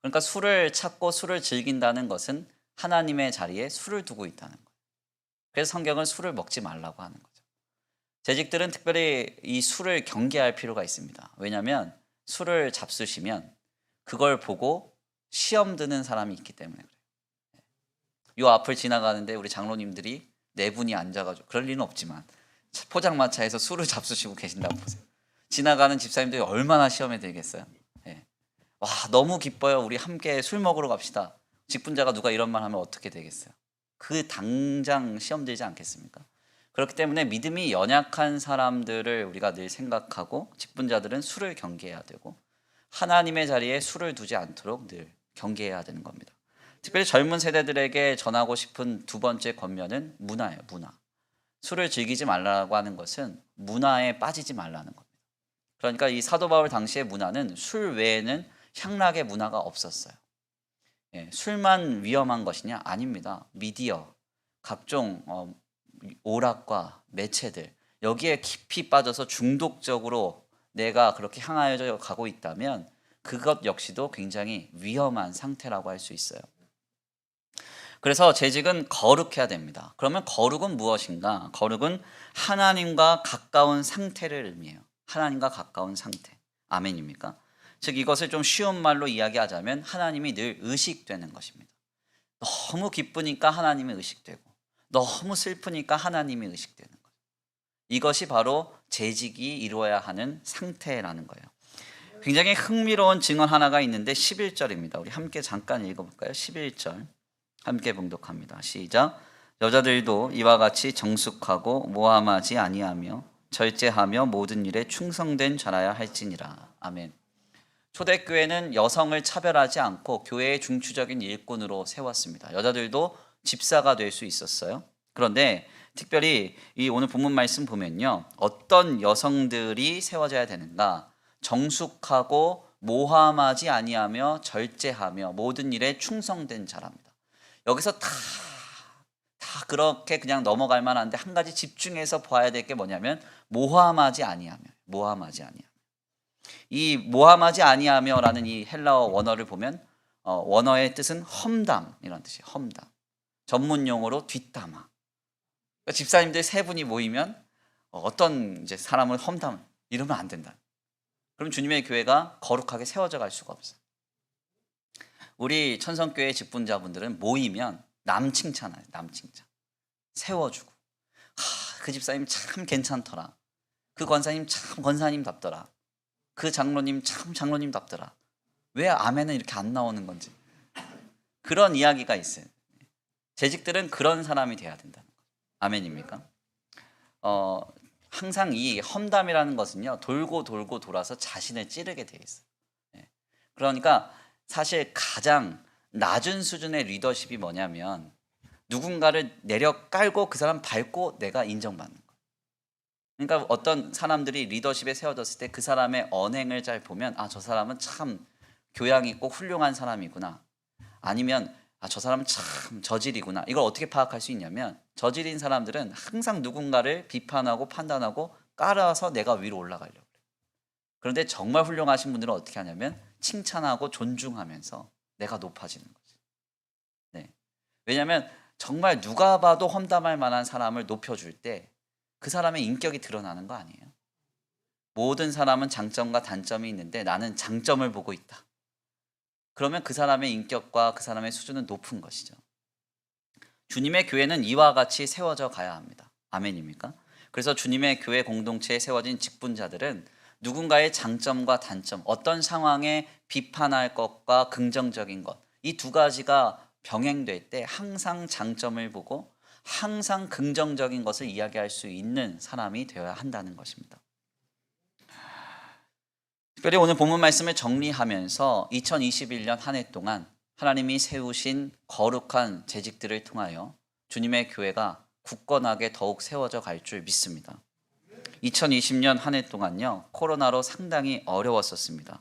그러니까 술을 찾고 술을 즐긴다는 것은 하나님의 자리에 술을 두고 있다는 거예요. 그래서 성경은 술을 먹지 말라고 하는 거죠. 재직들은 특별히 이 술을 경계할 필요가 있습니다. 왜냐하면 술을 잡수시면 그걸 보고 시험 드는 사람이 있기 때문에 그래요. 이 앞을 지나가는데 우리 장로님들이 네 분이 앉아가지고, 그럴 리는 없지만 포장마차에서 술을 잡수시고 계신다고 보세요. 지나가는 집사님들이 얼마나 시험에 들겠어요. 예. 와, 너무 기뻐요. 우리 함께 술 먹으러 갑시다. 직분자가 누가 이런 말 하면 어떻게 되겠어요? 그 당장 시험 들지 않겠습니까? 그렇기 때문에 믿음이 연약한 사람들을 우리가 늘 생각하고 직분자들은 술을 경계해야 되고 하나님의 자리에 술을 두지 않도록 늘 경계해야 되는 겁니다. 특별히 젊은 세대들에게 전하고 싶은 두 번째 권면은 문화예요. 문화. 술을 즐기지 말라고 하는 것은 문화에 빠지지 말라는 겁니다. 그러니까 이 사도 바울 당시의 문화는 술 외에는 향락의 문화가 없었어요. 예, 술만 위험한 것이냐? 아닙니다. 미디어, 각종 오락과 매체들 여기에 깊이 빠져서 중독적으로 내가 그렇게 향하여 가고 있다면 그것 역시도 굉장히 위험한 상태라고 할 수 있어요. 그래서 재직은 거룩해야 됩니다. 그러면 거룩은 무엇인가? 거룩은 하나님과 가까운 상태를 의미해요. 하나님과 가까운 상태. 아멘입니까? 즉 이것을 좀 쉬운 말로 이야기하자면 하나님이 늘 의식되는 것입니다. 너무 기쁘니까 하나님이 의식되고 너무 슬프니까 하나님이 의식되는 거예요. 이것이 바로 재직이 이루어야 하는 상태라는 거예요. 굉장히 흥미로운 증언 하나가 있는데 11절입니다. 우리 함께 잠깐 읽어볼까요? 11절 함께 봉독합니다. 시작. 여자들도 이와 같이 정숙하고 모함하지 아니하며 절제하며 모든 일에 충성된 자라야 할지니라. 아멘. 초대교회는 여성을 차별하지 않고 교회의 중추적인 일꾼으로 세웠습니다. 여자들도 집사가 될 수 있었어요. 그런데 특별히 이 오늘 본문 말씀 보면요. 어떤 여성들이 세워져야 되는가? 정숙하고 모함하지 아니하며 절제하며 모든 일에 충성된 자랍니다. 여기서 다 그렇게 그냥 넘어갈 만한데 한 가지 집중해서 봐야 될 게 뭐냐면 모함하지 아니하며 이 모함하지 아니하며라는 이 헬라어 원어를 보면 원어의 뜻은 험담이라는 뜻이에요. 험담. 전문 용어로 뒷담화. 그러니까 집사님들 세 분이 모이면 어떤 이제 사람을 험담 이러면 안 된다. 그럼 주님의 교회가 거룩하게 세워져 갈 수가 없어요. 우리 천성교회 직분자분들은 모이면 남 칭찬해요. 남 칭찬. 세워주고. 그 집사님 참 괜찮더라. 그 권사님 참 권사님답더라. 그 장로님 참 장로님답더라. 왜 아멘은 이렇게 안 나오는 건지. 그런 이야기가 있어요. 재직들은 그런 사람이 돼야 된다는 거예요. 아멘입니까? 항상 이 험담이라는 것은요. 돌고 돌아서 자신을 찌르게 돼 있어요. 그러니까 사실 가장 낮은 수준의 리더십이 뭐냐면 누군가를 내려 깔고 그 사람 밟고 내가 인정받는 거예요. 그러니까 어떤 사람들이 리더십에 세워졌을 때 그 사람의 언행을 잘 보면 저 사람은 참 교양 있고 훌륭한 사람이구나. 아니면 저 사람은 참 저질이구나. 이걸 어떻게 파악할 수 있냐면 저질인 사람들은 항상 누군가를 비판하고 판단하고 깔아서 내가 위로 올라가려고 해요. 그런데 정말 훌륭하신 분들은 어떻게 하냐면 칭찬하고 존중하면서 내가 높아지는 거지. 네. 왜냐하면 정말 누가 봐도 험담할 만한 사람을 높여줄 때 그 사람의 인격이 드러나는 거 아니에요? 모든 사람은 장점과 단점이 있는데 나는 장점을 보고 있다. 그러면 그 사람의 인격과 그 사람의 수준은 높은 것이죠. 주님의 교회는 이와 같이 세워져 가야 합니다. 아멘입니까? 그래서 주님의 교회 공동체에 세워진 직분자들은 누군가의 장점과 단점, 어떤 상황에 비판할 것과 긍정적인 것, 이 두 가지가 병행될 때 항상 장점을 보고 항상 긍정적인 것을 이야기할 수 있는 사람이 되어야 한다는 것입니다. 특별히 오늘 본문 말씀을 정리하면서 2021년 한 해 동안 하나님이 세우신 거룩한 재직들을 통하여 주님의 교회가 굳건하게 더욱 세워져 갈 줄 믿습니다. 2020년 한 해 동안요, 코로나로 상당히 어려웠었습니다.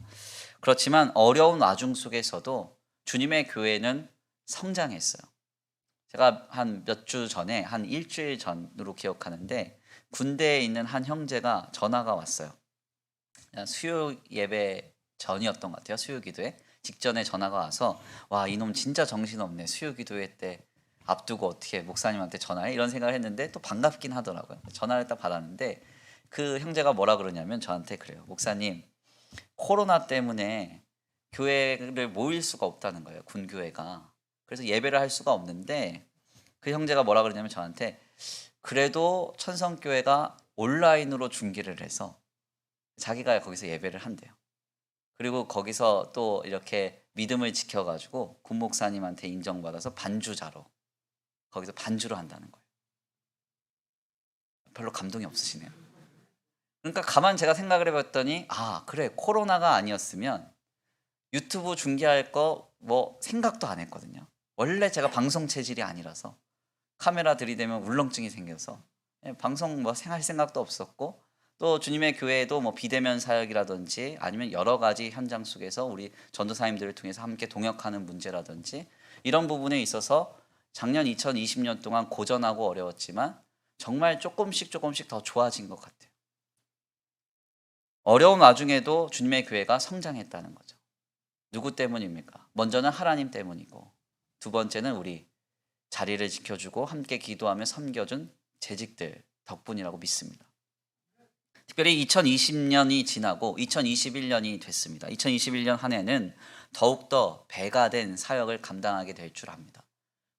그렇지만 어려운 와중 속에서도 주님의 교회는 성장했어요. 제가 한 몇 주 전에, 한 일주일 전으로 기억하는데 군대에 있는 한 형제가 전화가 왔어요. 수요 예배 전이었던 것 같아요. 수요 기도회 직전에 전화가 와서 와, 이놈 진짜 정신없네. 수요 기도회 때 앞두고 어떻게 목사님한테 전화해? 이런 생각을 했는데 또 반갑긴 하더라고요. 전화를 딱 받았는데 그 형제가 뭐라 그러냐면 저한테 그래요. 목사님, 코로나 때문에 교회를 모일 수가 없다는 거예요. 군교회가. 그래서 예배를 할 수가 없는데 그 형제가 뭐라 그러냐면 저한테 그래도 천성교회가 온라인으로 중계를 해서 자기가 거기서 예배를 한대요. 그리고 거기서 또 이렇게 믿음을 지켜가지고 군 목사님한테 인정받아서 반주자로 거기서 반주를 한다는 거예요. 별로 감동이 없으시네요. 그러니까 가만 제가 생각을 해봤더니 그래, 코로나가 아니었으면 유튜브 중계할 거 뭐 생각도 안 했거든요. 원래 제가 방송 체질이 아니라서 카메라 들이대면 울렁증이 생겨서 방송 뭐 할 생각도 없었고 또 주님의 교회에도 뭐 비대면 사역이라든지 아니면 여러 가지 현장 속에서 우리 전도사님들을 통해서 함께 동역하는 문제라든지 이런 부분에 있어서 작년 2020년 동안 고전하고 어려웠지만 정말 조금씩 더 좋아진 것 같아요. 어려운 와중에도 주님의 교회가 성장했다는 거죠. 누구 때문입니까? 먼저는 하나님 때문이고 두 번째는 우리 자리를 지켜주고 함께 기도하며 섬겨준 재직들 덕분이라고 믿습니다. 특별히 2020년이 지나고 2021년이 됐습니다. 2021년 한 해는 더욱더 배가 된 사역을 감당하게 될 줄 압니다.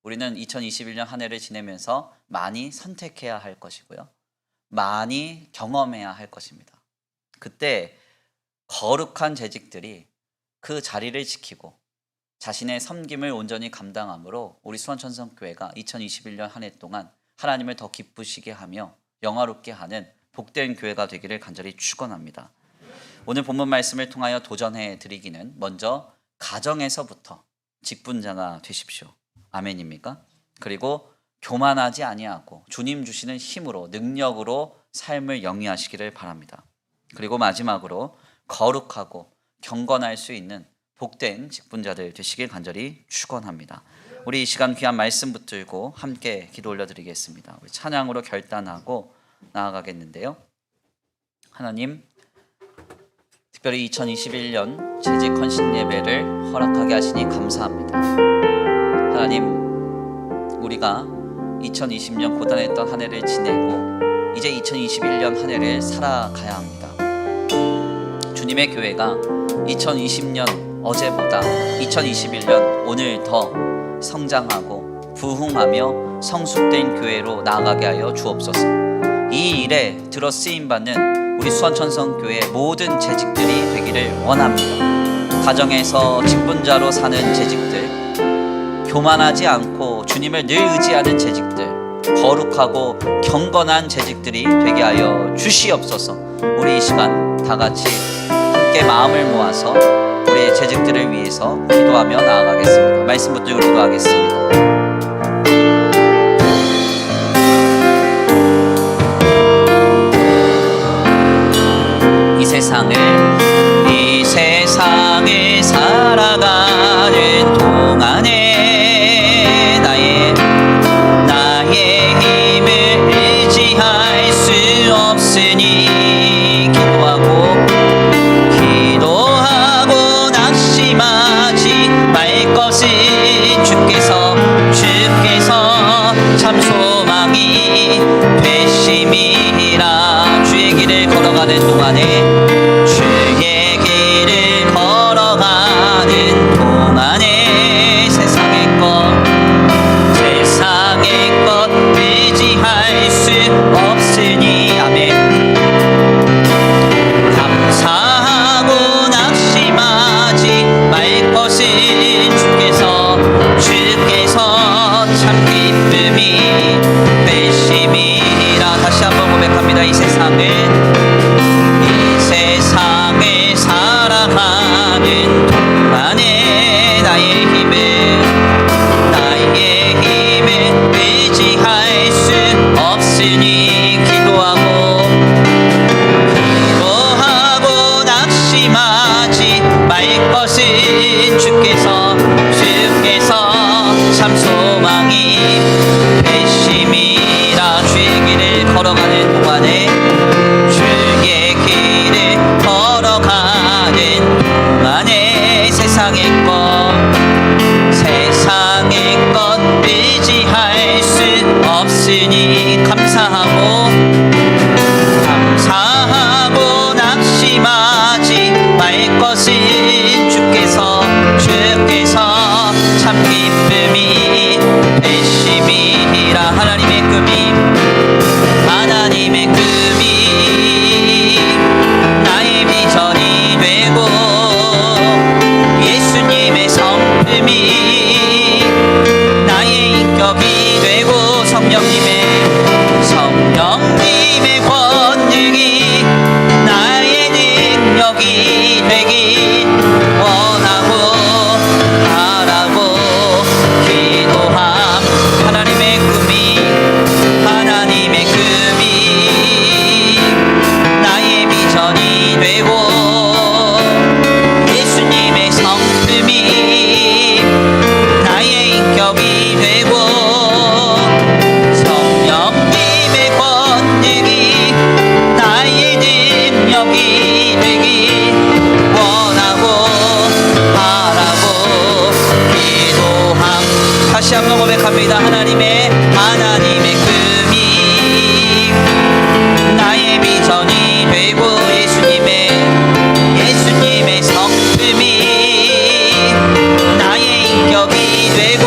우리는 2021년 한 해를 지내면서 많이 선택해야 할 것이고요. 많이 경험해야 할 것입니다. 그때 거룩한 재직들이 그 자리를 지키고 자신의 섬김을 온전히 감당함으로 우리 수원천성교회가 2021년 한 해 동안 하나님을 더 기쁘시게 하며 영화롭게 하는 복된 교회가 되기를 간절히 축원합니다. 오늘 본문 말씀을 통하여 도전해 드리기는 먼저 가정에서부터 직분자가 되십시오. 아멘입니까? 그리고 교만하지 아니하고 주님 주시는 힘으로 능력으로 삶을 영위하시기를 바랍니다. 그리고 마지막으로 거룩하고 경건할 수 있는 복된 직분자들 되시길 간절히 축원합니다. 우리 이 시간 귀한 말씀 붙들고 함께 기도 올려드리겠습니다. 우리 찬양으로 결단하고 나아가겠는데요. 하나님, 특별히 2021년 재직 헌신 예배를 허락하게 하시니 감사합니다. 하나님, 우리가 2020년 고단했던 한 해를 지내고 이제 2021년 한 해를 살아가야 합니다. 주님의 교회가 2020년 어제보다 2021년 오늘 더 성장하고 부흥하며 성숙된 교회로 나아가게 하여 주옵소서. 이 일에 들어 쓰임받는 우리 수원천성교회 모든 재직들이 되기를 원합니다. 가정에서 직분자로 사는 재직들, 교만하지 않고 주님을 늘 의지하는 재직들, 거룩하고 경건한 재직들이 되게 하여 주시옵소서. 우리 이 시간 다 같이 함께 마음을 모아서 우리의 재직들을 위해서 기도하며 나아가겠습니다. 말씀 붙들고 기도하겠습니다. 이 세상을 살아가는 동안에 나의 힘을 의지할 수 없으니 기도하고 낙심하지 말 것은 주께서 참 소망이 되심이라. 주의 길을 걸어가는 동안에 세상의 것 의지할 수 없으니 아멘. 감사하고 낙심하지 말 것은 주께서 참 기쁨이 되심이라. 다시 한번 고백합니다. 이 세상을 살아가는 동안에 나의 힘을 의지할 수 없으니 기도하고 낙심하지 말 것은 주께서 참 소망이 되심이라. 주의 길을 걸어가는 동안에 세상의 것 의지할 수 없으니 감사하고 낙심하지 말 것은 주께서 참 기쁨이 되심이라. 하나님의 꿈이 나의 비전이 되고 예수님의 성품이 나의 인격이 되고 성령님의 하나님의 꿈이 나의 비전이 되고 예수님의 성품이 나의 인격이 되고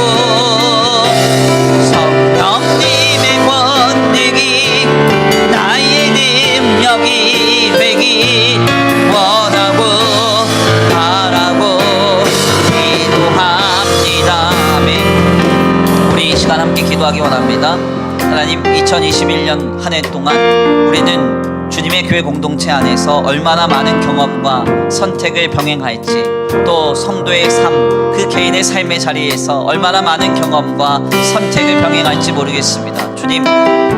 성령님의 권능이 나의 능력이 되기 원하고 바라고 기도합니다. 아멘. 우리 이 시간 함께 기도하기 원합니다. 하나님, 2021년 한 해 동안 우리는 주님의 교회 공동체 안에서 얼마나 많은 경험과 선택을 병행할지, 또 성도의 삶, 그 개인의 삶의 자리에서 얼마나 많은 경험과 선택을 병행할지 모르겠습니다. 주님,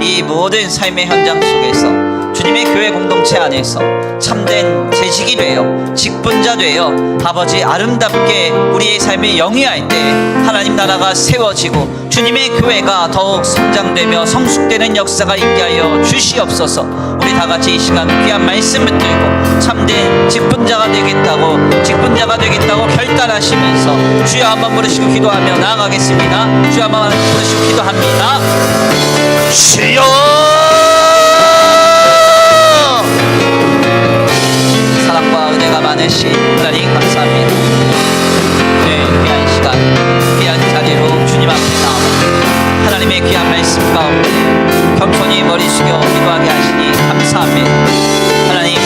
이 모든 삶의 현장 속에서 주님의 교회 공동체 안에서 참된 재직이 되어 직분자 되어 아버지 아름답게 우리의 삶을 영위할 때 하나님 나라가 세워지고 주님의 교회가 더욱 성장되며 성숙되는 역사가 있게 하여 주시옵소서. 우리 다 같이 이 시간 귀한 말씀 붙들고 참된 직분자가 되겠다고 결단하시면서 주여 한번 부르시고 기도하며 나아가겠습니다. 주여 한번 부르시고 기도합니다. 주여, 사랑과 은혜가 많으신 하나님 감사합니다. 네, 귀한 시간, 귀한 자리로 주님 앞에 나와 하나님의 귀한 말씀 가운데 겸손히 머리 숙여 기도하게 하시니 감사합니다. 하나님,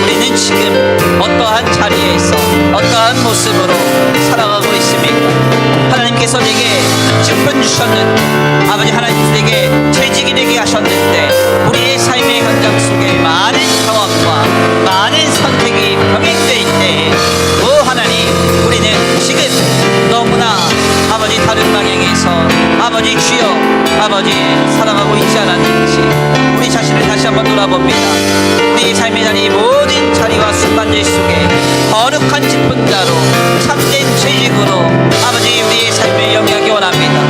우리는 지금 어떠한 자리에서 어떠한 모습으로 살아가고 있습니까? 하나님께서 내게 직분 주셨는데, 아버지 하나님께서 내게 재직이 되게 하셨는데, 우리의 삶의 현장 속에 많은 경험과 많은 선택이 병행될 때, 오 하나님, 우리는 지금 너무나 아버지 다른 방향에서 아버지 주여 아버지 살아가고 있지 않았는지 우리 자신을 다시 한번 돌아봅니다. 우리 삶의 자리 모든 자리와 순간들 속에 거룩한 직분자로 참된 재직으로 아버지 우리의 삶을 영위하기 원합니다.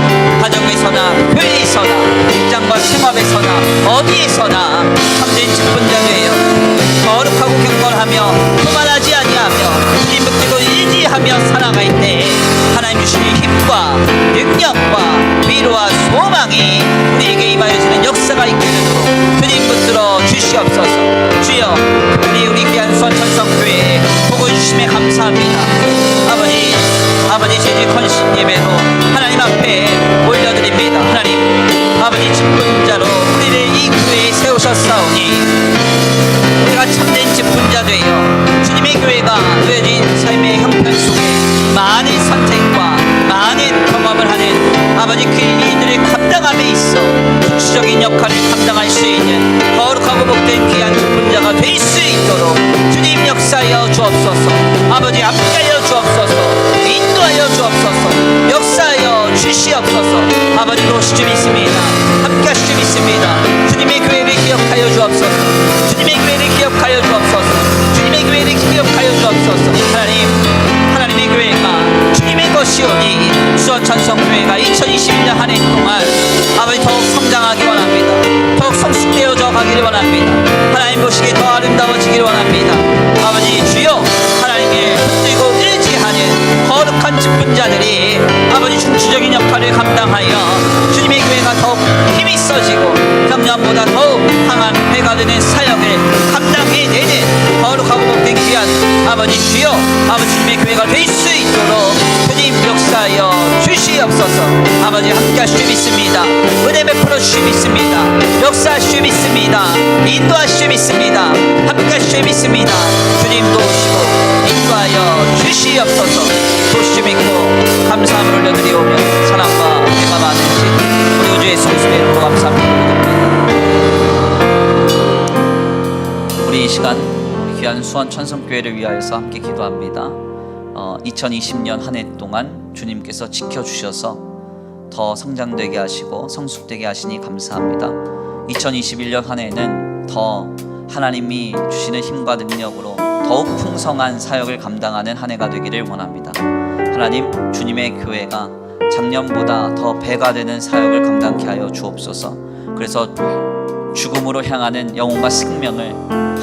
가정에서나 교회에서나 직장과 생업에서나 어디에서나 참된 직분자 되어 거룩하고 경건하며 교만하지 아니하며 주님 붙들고 의지하며 살아갈 때 하나님 주시는 힘과 능력과 위로와 소망이 우리에게 임하여지는 역사가 있게 되도록 주님 붙들어 주시옵소서. 주여, 우리 귀한 수원천성교회에 복을 주심에 감사합니다. 아버지 재직 헌신 예배로 하나님 앞에 올려드립니다. 하나님 아버지 직분자로 우리를 이 교회에 세우셨사오니 우리가 참된 직분자 되어 주님의 교회가 놓여진 삶의 형편 속에 많은 선택과 많은 경험을 하는 아버지 그 일들을 감당함에 있어 국수적인 역할을 감당할 수 있는 거룩하고 복된 귀한 직분자가 될 수 있도록 주님 역사하여 주옵소서. 아버지 함께하여 주옵소서. 인도하여 주옵소서. 역사하여 주시옵소서. 아버지 도우시 주 믿습니다. 함께하시 주 믿습니다. 주님의 교회를 기억하여 주옵소서. 주님의 교회를 기억하여 주옵소서. 주님의 교회를 기억하여 주옵소서. 하나님의 교회가 주님의 것이오니 수원천성교회가 2021년 한 해 동안 아버지 더욱 성장하기 원합니다. 더욱 성숙되어져 가기를 원합니다. 하나님 보시기에 더 아름다워지기를 원합니다. 아버지 주여, 하나님의 붙들고 의지하는 거룩한 직분자들이 아버지 중추적인 역할을 감당하여 주님의 교회가 더욱 힘이 써지고 작년보다 더욱 강한 배가 되는 사역을 감당해내는 거룩하고 복된 귀한 아버지 주여, 아버지 주님의 교회가 될 수 있도록 주님 역사하여 주시옵소서. 아버지 함께하시 주 믿습니다. 은혜 베풀어 주시 믿습니다. 역사하시 주 믿습니다. 인도하시 주 믿습니다. 함께하시 주 믿습니다. 주님 도우시고 인도하여 주시옵소서. 도우시 주 믿고 감사함을 올려드리오며 사랑과 은혜가 많으신 우리 우주 예수 그리스도의 이름으로 감사합니다. 우리 이 시간 귀한 수원 천성교회를 위하여서 함께 기도합니다. 2020년 한 해 동안 주님께서 지켜주셔서 더 성장되게 하시고 성숙되게 하시니 감사합니다. 2021년 한 해는 더 하나님이 주시는 힘과 능력으로 더욱 풍성한 사역을 감당하는 한 해가 되기를 원합니다. 하나님, 주님의 교회가 작년보다 더 배가 되는 사역을 감당케 하여 주옵소서. 그래서 죽음으로 향하는 영혼과 생명을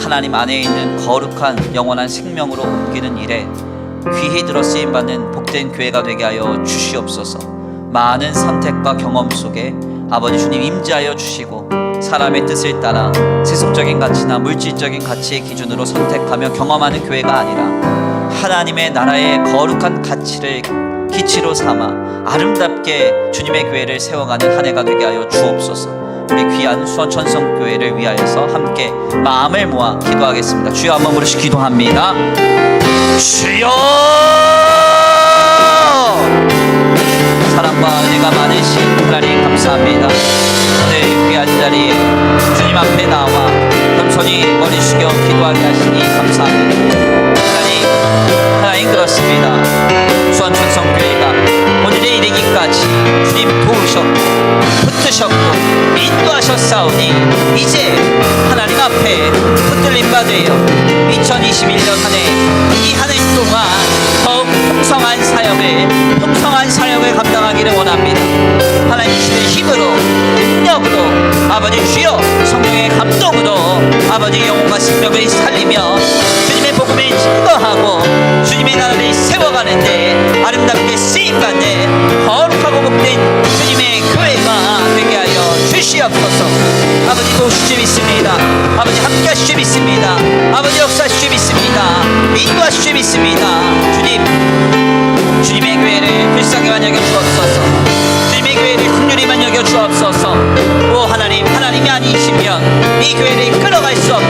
하나님 안에 있는 거룩한 영원한 생명으로 옮기는 일에 귀히 들어 쓰임받는 복된 교회가 되게 하여 주시옵소서. 많은 선택과 경험 속에 아버지 주님 임재하여 주시고, 사람의 뜻을 따라 세속적인 가치나 물질적인 가치의 기준으로 선택하며 경험하는 교회가 아니라 하나님의 나라의 거룩한 가치를 기치로 삼아 아름답게 주님의 교회를 세워가는 한 해가 되게 하여 주옵소서. 우리 귀한 수원 천성교회를 위하여서 함께 마음을 모아 기도하겠습니다. 주여 한번 부르시 기도합니다. 주여! 사랑과 은혜가 많으신 하나님 감사합니다. 오늘 귀한 자리에 주님 앞에 나와 겸손히 머리 숙여 기도하게 하시니 감사합니다. 하나님 그렇습니다. 수원 천성교회가 오늘에 이르기까지 주님 도우셨고 붙드셨고 인도하셨사오니 이제 하나님 앞에 붙들림 받으여 2021년 한 해 이 한 해 동안 더욱 풍성한 사역을 감당하기를 원합니다. 하나님 주시는 힘으로 능력으로 아버지 주여 성령의 감동으로 아버지 영혼과 생명을 살리며 주님의 복음을 증거하고 주님의 나라를 세워가는데 아름답게 쓰임받는 거룩하고 복된 주님의 교회가 되게 하여 주시옵소서. 아버지 도우실 줄 믿습니다. 아버지 함께 하실 줄 믿습니다. 아버지 역사하실 줄 믿습니다. 인도하실 줄 믿습니다. 주님의 교회를 불쌍히만 여겨 주옵소서. 주님의 교회를 긍휼히만 여겨 주옵소서. 오 하나님이 아니시면 이 교회를 끌어갈 수 없고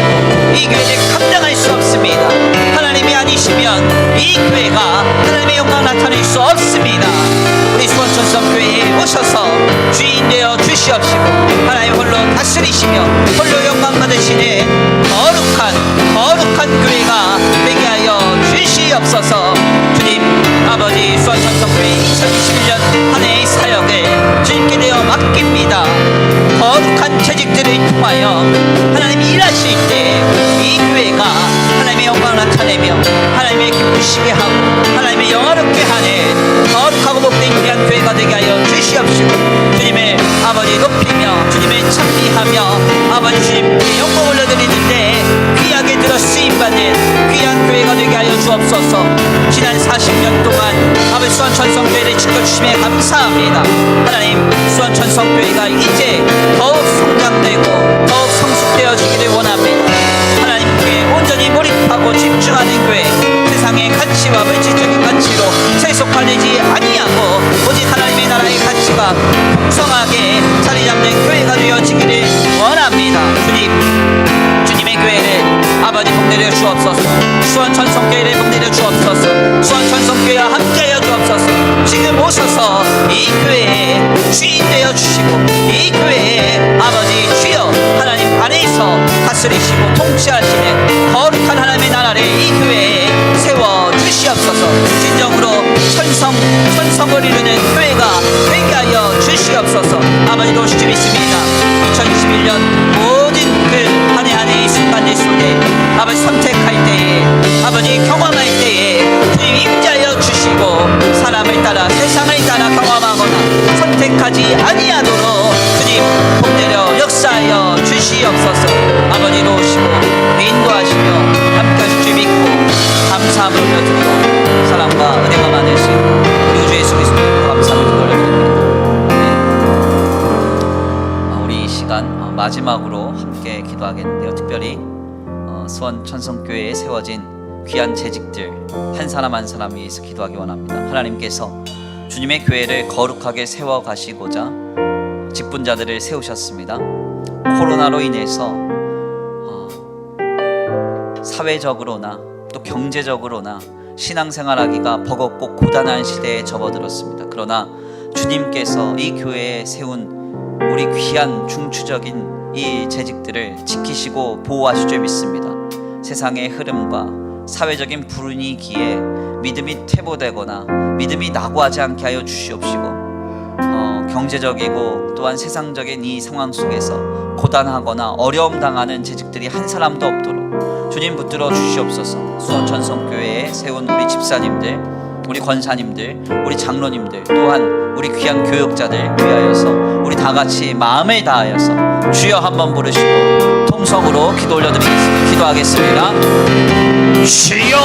이 교회를 감당할 수 없습니다. 하나님이 아니시면 이 교회가 하나님의 영광을 나타낼 수 없습니다. 우리 수원천성교회에 오셔서 주인 되어 주시옵시고 하나님 홀로 다스리시며 홀로 영광 받으시는 거룩한 교회가 되게 하여 주시옵소서. 주님 아버지 수원천성교회 2021년 한 해의 사역을 주님께 되어 맡깁니다. 거룩한 재직들을 통하여 하나님이 일하실 때 이 교회가 하나님의 영광을 나타내며 하나님의 기쁘시게 하고 하나님의 영화롭게 하는 거룩하고 복된 귀한 교회가 되게 하여 주시옵시고 주님의 아버지 높이며 주님을 찬미하며 아버지 주님께 영광 올려드리는데 귀하게 들어 쓰임받는 귀한 교회가 되게 하여 주옵소서. 지난 40년 동안 아버지 수원천성교회를 지켜주심에 감사합니다. 하나님 수원천성교회가 이제 더욱 성장되고 더욱 성숙되어지기를 원합니다. 하나님께 온전히 몰입하고 집중하는 교회, 세상의 가치와 물질적인 가치로 세속화되지 아니하고 오직 하나님의 나라의 가치가 풍성하게 자리 잡는 교회가 되어지기를 원합니다. 주님의 교회를 아버지 복내려 주옵소서. 수원천성교회를 복내려 주옵소서. 수원천성교회와 함께하여 주옵소서. 지금 오셔서 이 교회에 주인 되어 주시고 이 교회에 아버지 주여 하나님 안에서 다스리시고 통치하시는 거룩한 하나님의 나라를 이 교회에 세워 주시옵소서. 진정으로 천성을 이루는 교회가 되게 하여 주시옵소서. 아버지 도우실 줄 믿습니다. 2021년 모든 그 한 해 한 해의 순간들 속에 아버지 선택할 때에 아버지 경험할 때에 주님 임자여 주시고 사람을 따라 세상을 따라 경험하거나 선택하지 아니하도록 주님 복내려 역사하여 주시옵소서. 아버지 도우시고 인도하시며 함께 하실 줄 믿고 감사함을 올려드리고 사랑과 은혜가 많으신 우리 주 예수 그리스도의 감사함을 올려드립니다. 우리 이 시간 마지막으로 함께 기도하겠는데요. 특별히 수원 천성교회에 세워진 귀한 재직들 한 사람 한 사람 위해서 기도하기 원합니다. 하나님께서 주님의 교회를 거룩하게 세워가시고자 직분자들을 세우셨습니다. 코로나로 인해서 사회적으로나 또 경제적으로나 신앙생활하기가 버겁고 고단한 시대에 접어들었습니다. 그러나 주님께서 이 교회에 세운 우리 귀한 중추적인 이 재직들을 지키시고 보호하실 줄 믿습니다. 세상의 흐름과 사회적인 분위기에 믿음이 퇴보되거나 믿음이 낙오하지 않게 하여 주시옵시고 경제적이고 또한 세상적인 이 상황 속에서 고단하거나 어려움 당하는 재직들이 한 사람도 없도록 주님 붙들어 주시옵소서. 수원천성교회에 세운 우리 집사님들, 우리 권사님들, 우리 장로님들 또한 우리 귀한 교역자들 위하여서 우리 다같이 마음을 다하여서 주여 한번 부르시고 통성으로 기도 올려드리겠습니다. 기도하겠습니다. 주여!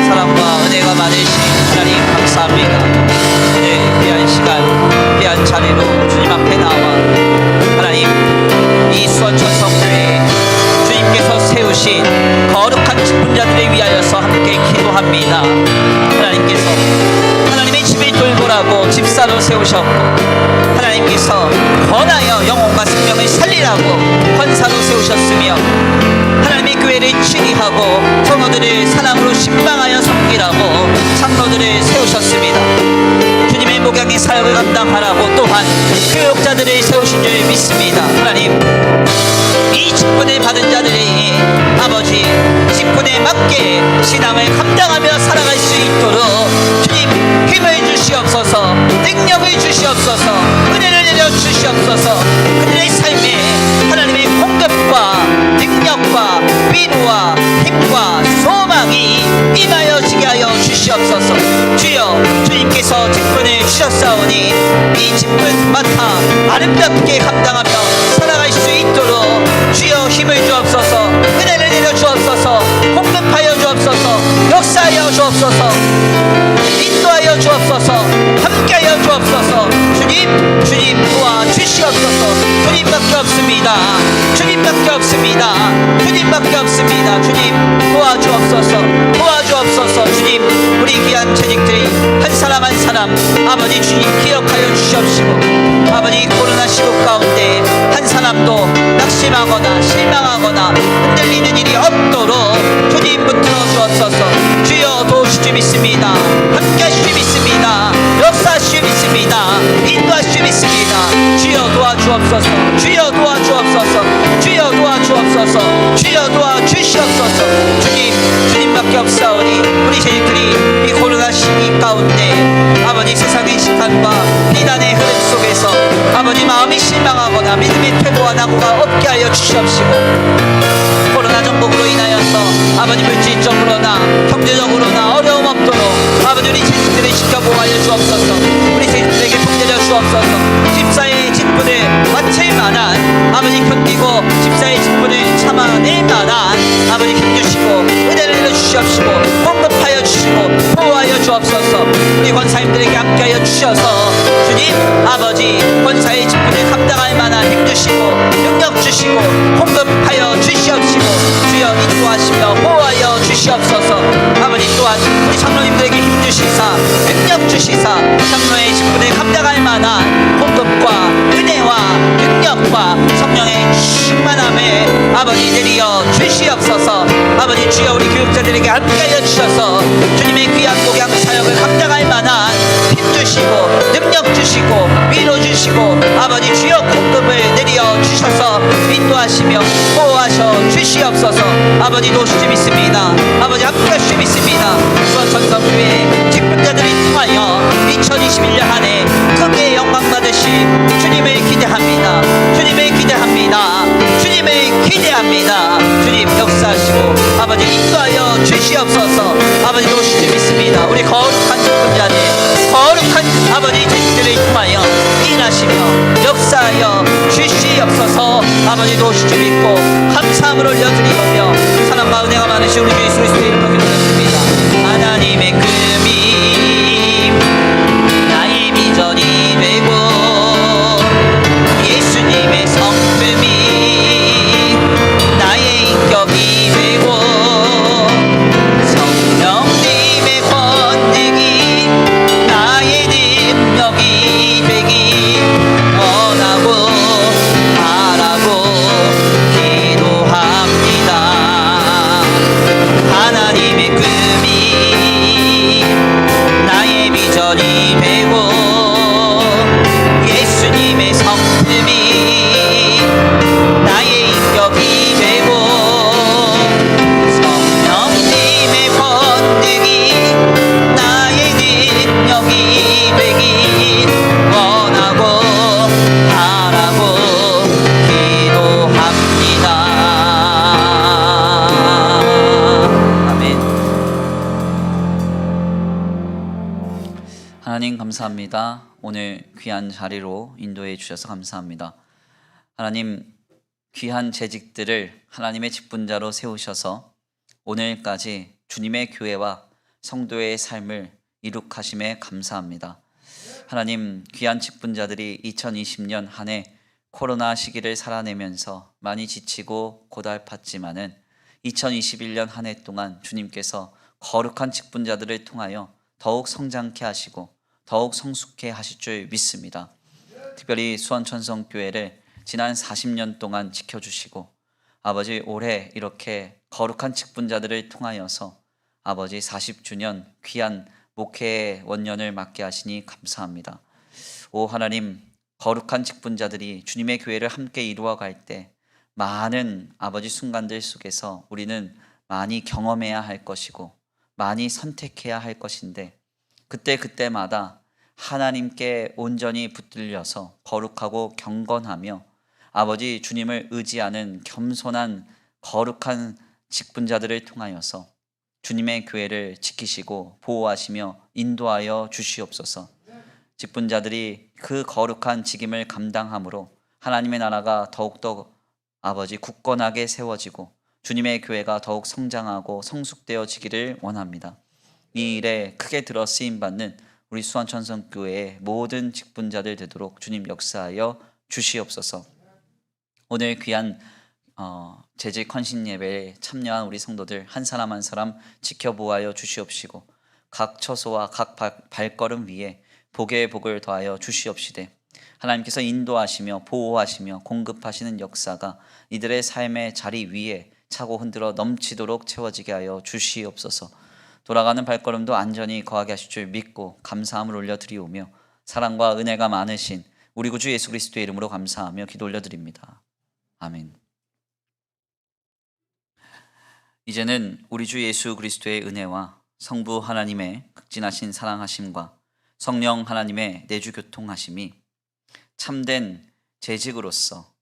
사랑과 은혜가 많으신 아래로 주님 앞에 나와 하나님 이 수원천성교회 주님께서 세우신 거룩한 직분자들을 위하여서 함께 기도합니다. 하나님께서 하나님의 집을 돌보라고 집사로 세우셨고 하나님께서 권하여 영혼과 생명을 살리라고 권사로 세우셨으며 하나님의 교회를 치리하고 성도들을 사랑으로 신방하여 섬기라고 장로들을 세우셨습니다. 주님의 목양의 사역을 감당하라고 또한 교역자들을 세우신 줄 믿습니다. 하나님 이 직분을 받은 자들이 아버지 직분에 맞게 신앙을 감당하며 살아갈 수 있도록 주님 힘을 주시옵소서, 능력을 주시옵소서, 은혜를 내려 주시옵소서. 그들의 삶에 하나님의 공급과 능력과 위로와 힘과 소망이 임하여지게 하여 주시옵소서. 주여 주님께서 직분을 주셨사오니 이 직분 맡아 아름답게 감당하며 살아갈 수 있도록 주여 힘을 주옵소서, 은혜를 내려 주옵소서, 공급하여 주옵소서, 역사하여 주옵소서, 인도하여 주옵소서, 함께하여 주옵소서. 주님 도와주시옵소서. 주님밖에 없습니다. 주님밖에 없습니다. 주님밖에 없습니다. 주님 도와주옵소서, 도와주옵소서. 주님 우리 귀한 재직들이 한 사람 한 사람 아버지 주님 기억하여 주시옵시고 아버지 코로나 시국 가운데 한 사람도 낙심하거나 실망하거나 흔들리는 일이 없도록 주님 붙들어 주옵소서. 주여 도우실 줄 믿습니다. 함께 하실 줄 믿습니다. 역사하실 줄 믿습니다. 인도하실 줄 믿습니다. 주여 도와주옵소서. 주여 도와주옵소서. 주여 도와주옵소서. 주여 도와주시옵소서. 주님밖에 없사오니 우리 저희들이 이 코로나 시기 가운데 아버지 세상의 시간과 비난의 흐름 속에서 아버지 마음이 실망하거나 믿음의 퇴보와 낙오가 없게 하여 주시옵시고 코로나 정복으로 인하여서 아버지 물질적으로나 경제적으로나 어려움 없도록 아버지 우리 제자들을 지켜보아여 주옵소서. 우리 제자들에게 통제려 주옵소서. 집사의 직분을 마칠 만한 아버지 견디고 집사의 직분을 참아낼 만한 아버지 힘주시고 은혜를 내려주시옵시고 공급하여 주시고 보호하여 주옵소서. 우리 권사님들에게 함께하여 주셔서 주님 아버지 권사의 직분을 감당할 만한 힘주시고 능력 주시고 공급하여 주시옵시고 주여 인도하시며 보호하여 주시옵소서. 아버지 또한 우리 장로님들에게 힘주시사 능력 주시사 장로의 직분을 감당할 만한 공급과 은혜와 능력과 성령의 충만함을 아버지 내리어 주시옵소서. 아버지 주여 우리 교육자들에게 함께하여 주셔서 주님의 귀한 목양 사역을 감당할 만한 힘 주시고 능력 주시고 위로 주시고 아버지 주여 공급을 내려 주셔서 인도하시며 보호하셔 주시옵소서. 아버지 도우실 줄 믿습니다. 아버지 함께하실 줄 믿습니다. 수원천성교회 직분자들이 통하여 2021년 한 해 크게 영광 받으실 주님을 기대합니다. 주님을 기대합니다. 주님을 기대합니다. 주님 역사하시고 아버지 인도하여 주시옵소서. 아버지 도우실 줄 믿습니다. 우리 거룩한 직분자들 거룩한 아버지 제자들을 통하여 일하시며 역사하여 주시옵소서. 아버지 도우실 줄 믿고 감사함을 올려드리며 사랑과 은혜가 많으신 우리 주 예수 그리스도의 이름으로 기도드립니다. 하나님의 금이 나의 비전이 되고 예수님의 성품이 나의 인격이 되고 성령님의 권능이 나의 능력이 되기 원하고 바라고 기도합니다. 하나님의 꿈이 나의 비전이 되고 예수님의 성품이 나의 인격이 되고 성령님의 권능이 나의 능력이 되기 원하고 바라고 기도합니다. 아멘. 하나님 감사합니다. 오늘 귀한 자리로 인도해 주셔서 감사합니다. 하나님 귀한 재직들을 하나님의 직분자로 세우셔서 오늘까지 주님의 교회와 성도의 삶을 이룩하심에 감사합니다. 하나님, 귀한 직분자들이 2020년 한 해 코로나 시기를 살아내면서 많이 지치고 고달팠지만은 2021년 한 해 동안 주님께서 거룩한 직분자들을 통하여 더욱 성장케 하시고 더욱 성숙케 하실 줄 믿습니다. 특별히 수원천성교회를 지난 40년 동안 지켜주시고 아버지, 올해 이렇게 거룩한 직분자들을 통하여서 아버지 40주년 귀한 목회의 원년을 맞게 하시니 감사합니다. 오 하나님, 거룩한 직분자들이 주님의 교회를 함께 이루어갈 때 많은 아버지 순간들 속에서 우리는 많이 경험해야 할 것이고 많이 선택해야 할 것인데 그때마다 하나님께 온전히 붙들려서 거룩하고 경건하며 아버지 주님을 의지하는 겸손한 거룩한 직분자들을 통하여서 주님의 교회를 지키시고 보호하시며 인도하여 주시옵소서. 직분자들이 그 거룩한 직임을 감당함으로 하나님의 나라가 더욱더 아버지 굳건하게 세워지고 주님의 교회가 더욱 성장하고 성숙되어지기를 원합니다. 이 일에 크게 들어 쓰임받는 우리 수원천성교회의 모든 직분자들 되도록 주님 역사하여 주시옵소서. 오늘 귀한 재직 헌신 예배에 참여한 우리 성도들 한 사람 한 사람 지켜보아여 주시옵시고 각 처소와 각 발걸음 위에 복의 복을 더하여 주시옵시되 하나님께서 인도하시며 보호하시며 공급하시는 역사가 이들의 삶의 자리 위에 차고 흔들어 넘치도록 채워지게 하여 주시옵소서. 돌아가는 발걸음도 안전히 거하게 하실 줄 믿고 감사함을 올려드리오며 사랑과 은혜가 많으신 우리 구주 예수 그리스도의 이름으로 감사하며 기도 올려드립니다. 아멘. 이제는 우리 주 예수 그리스도의 은혜와 성부 하나님의 극진하신 사랑하심과 성령 하나님의 내주 교통하심이 참된 재직으로서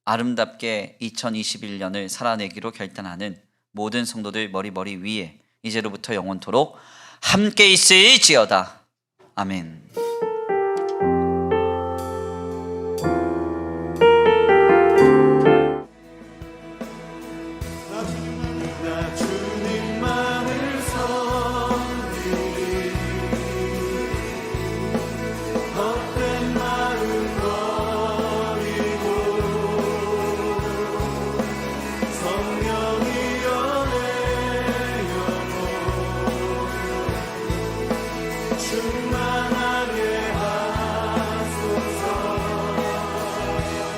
아름답게 2021년을 살아내기로 결단하는 모든 성도들 머리 위에 이제로부터 영원토록 함께 있을지어다. 아멘.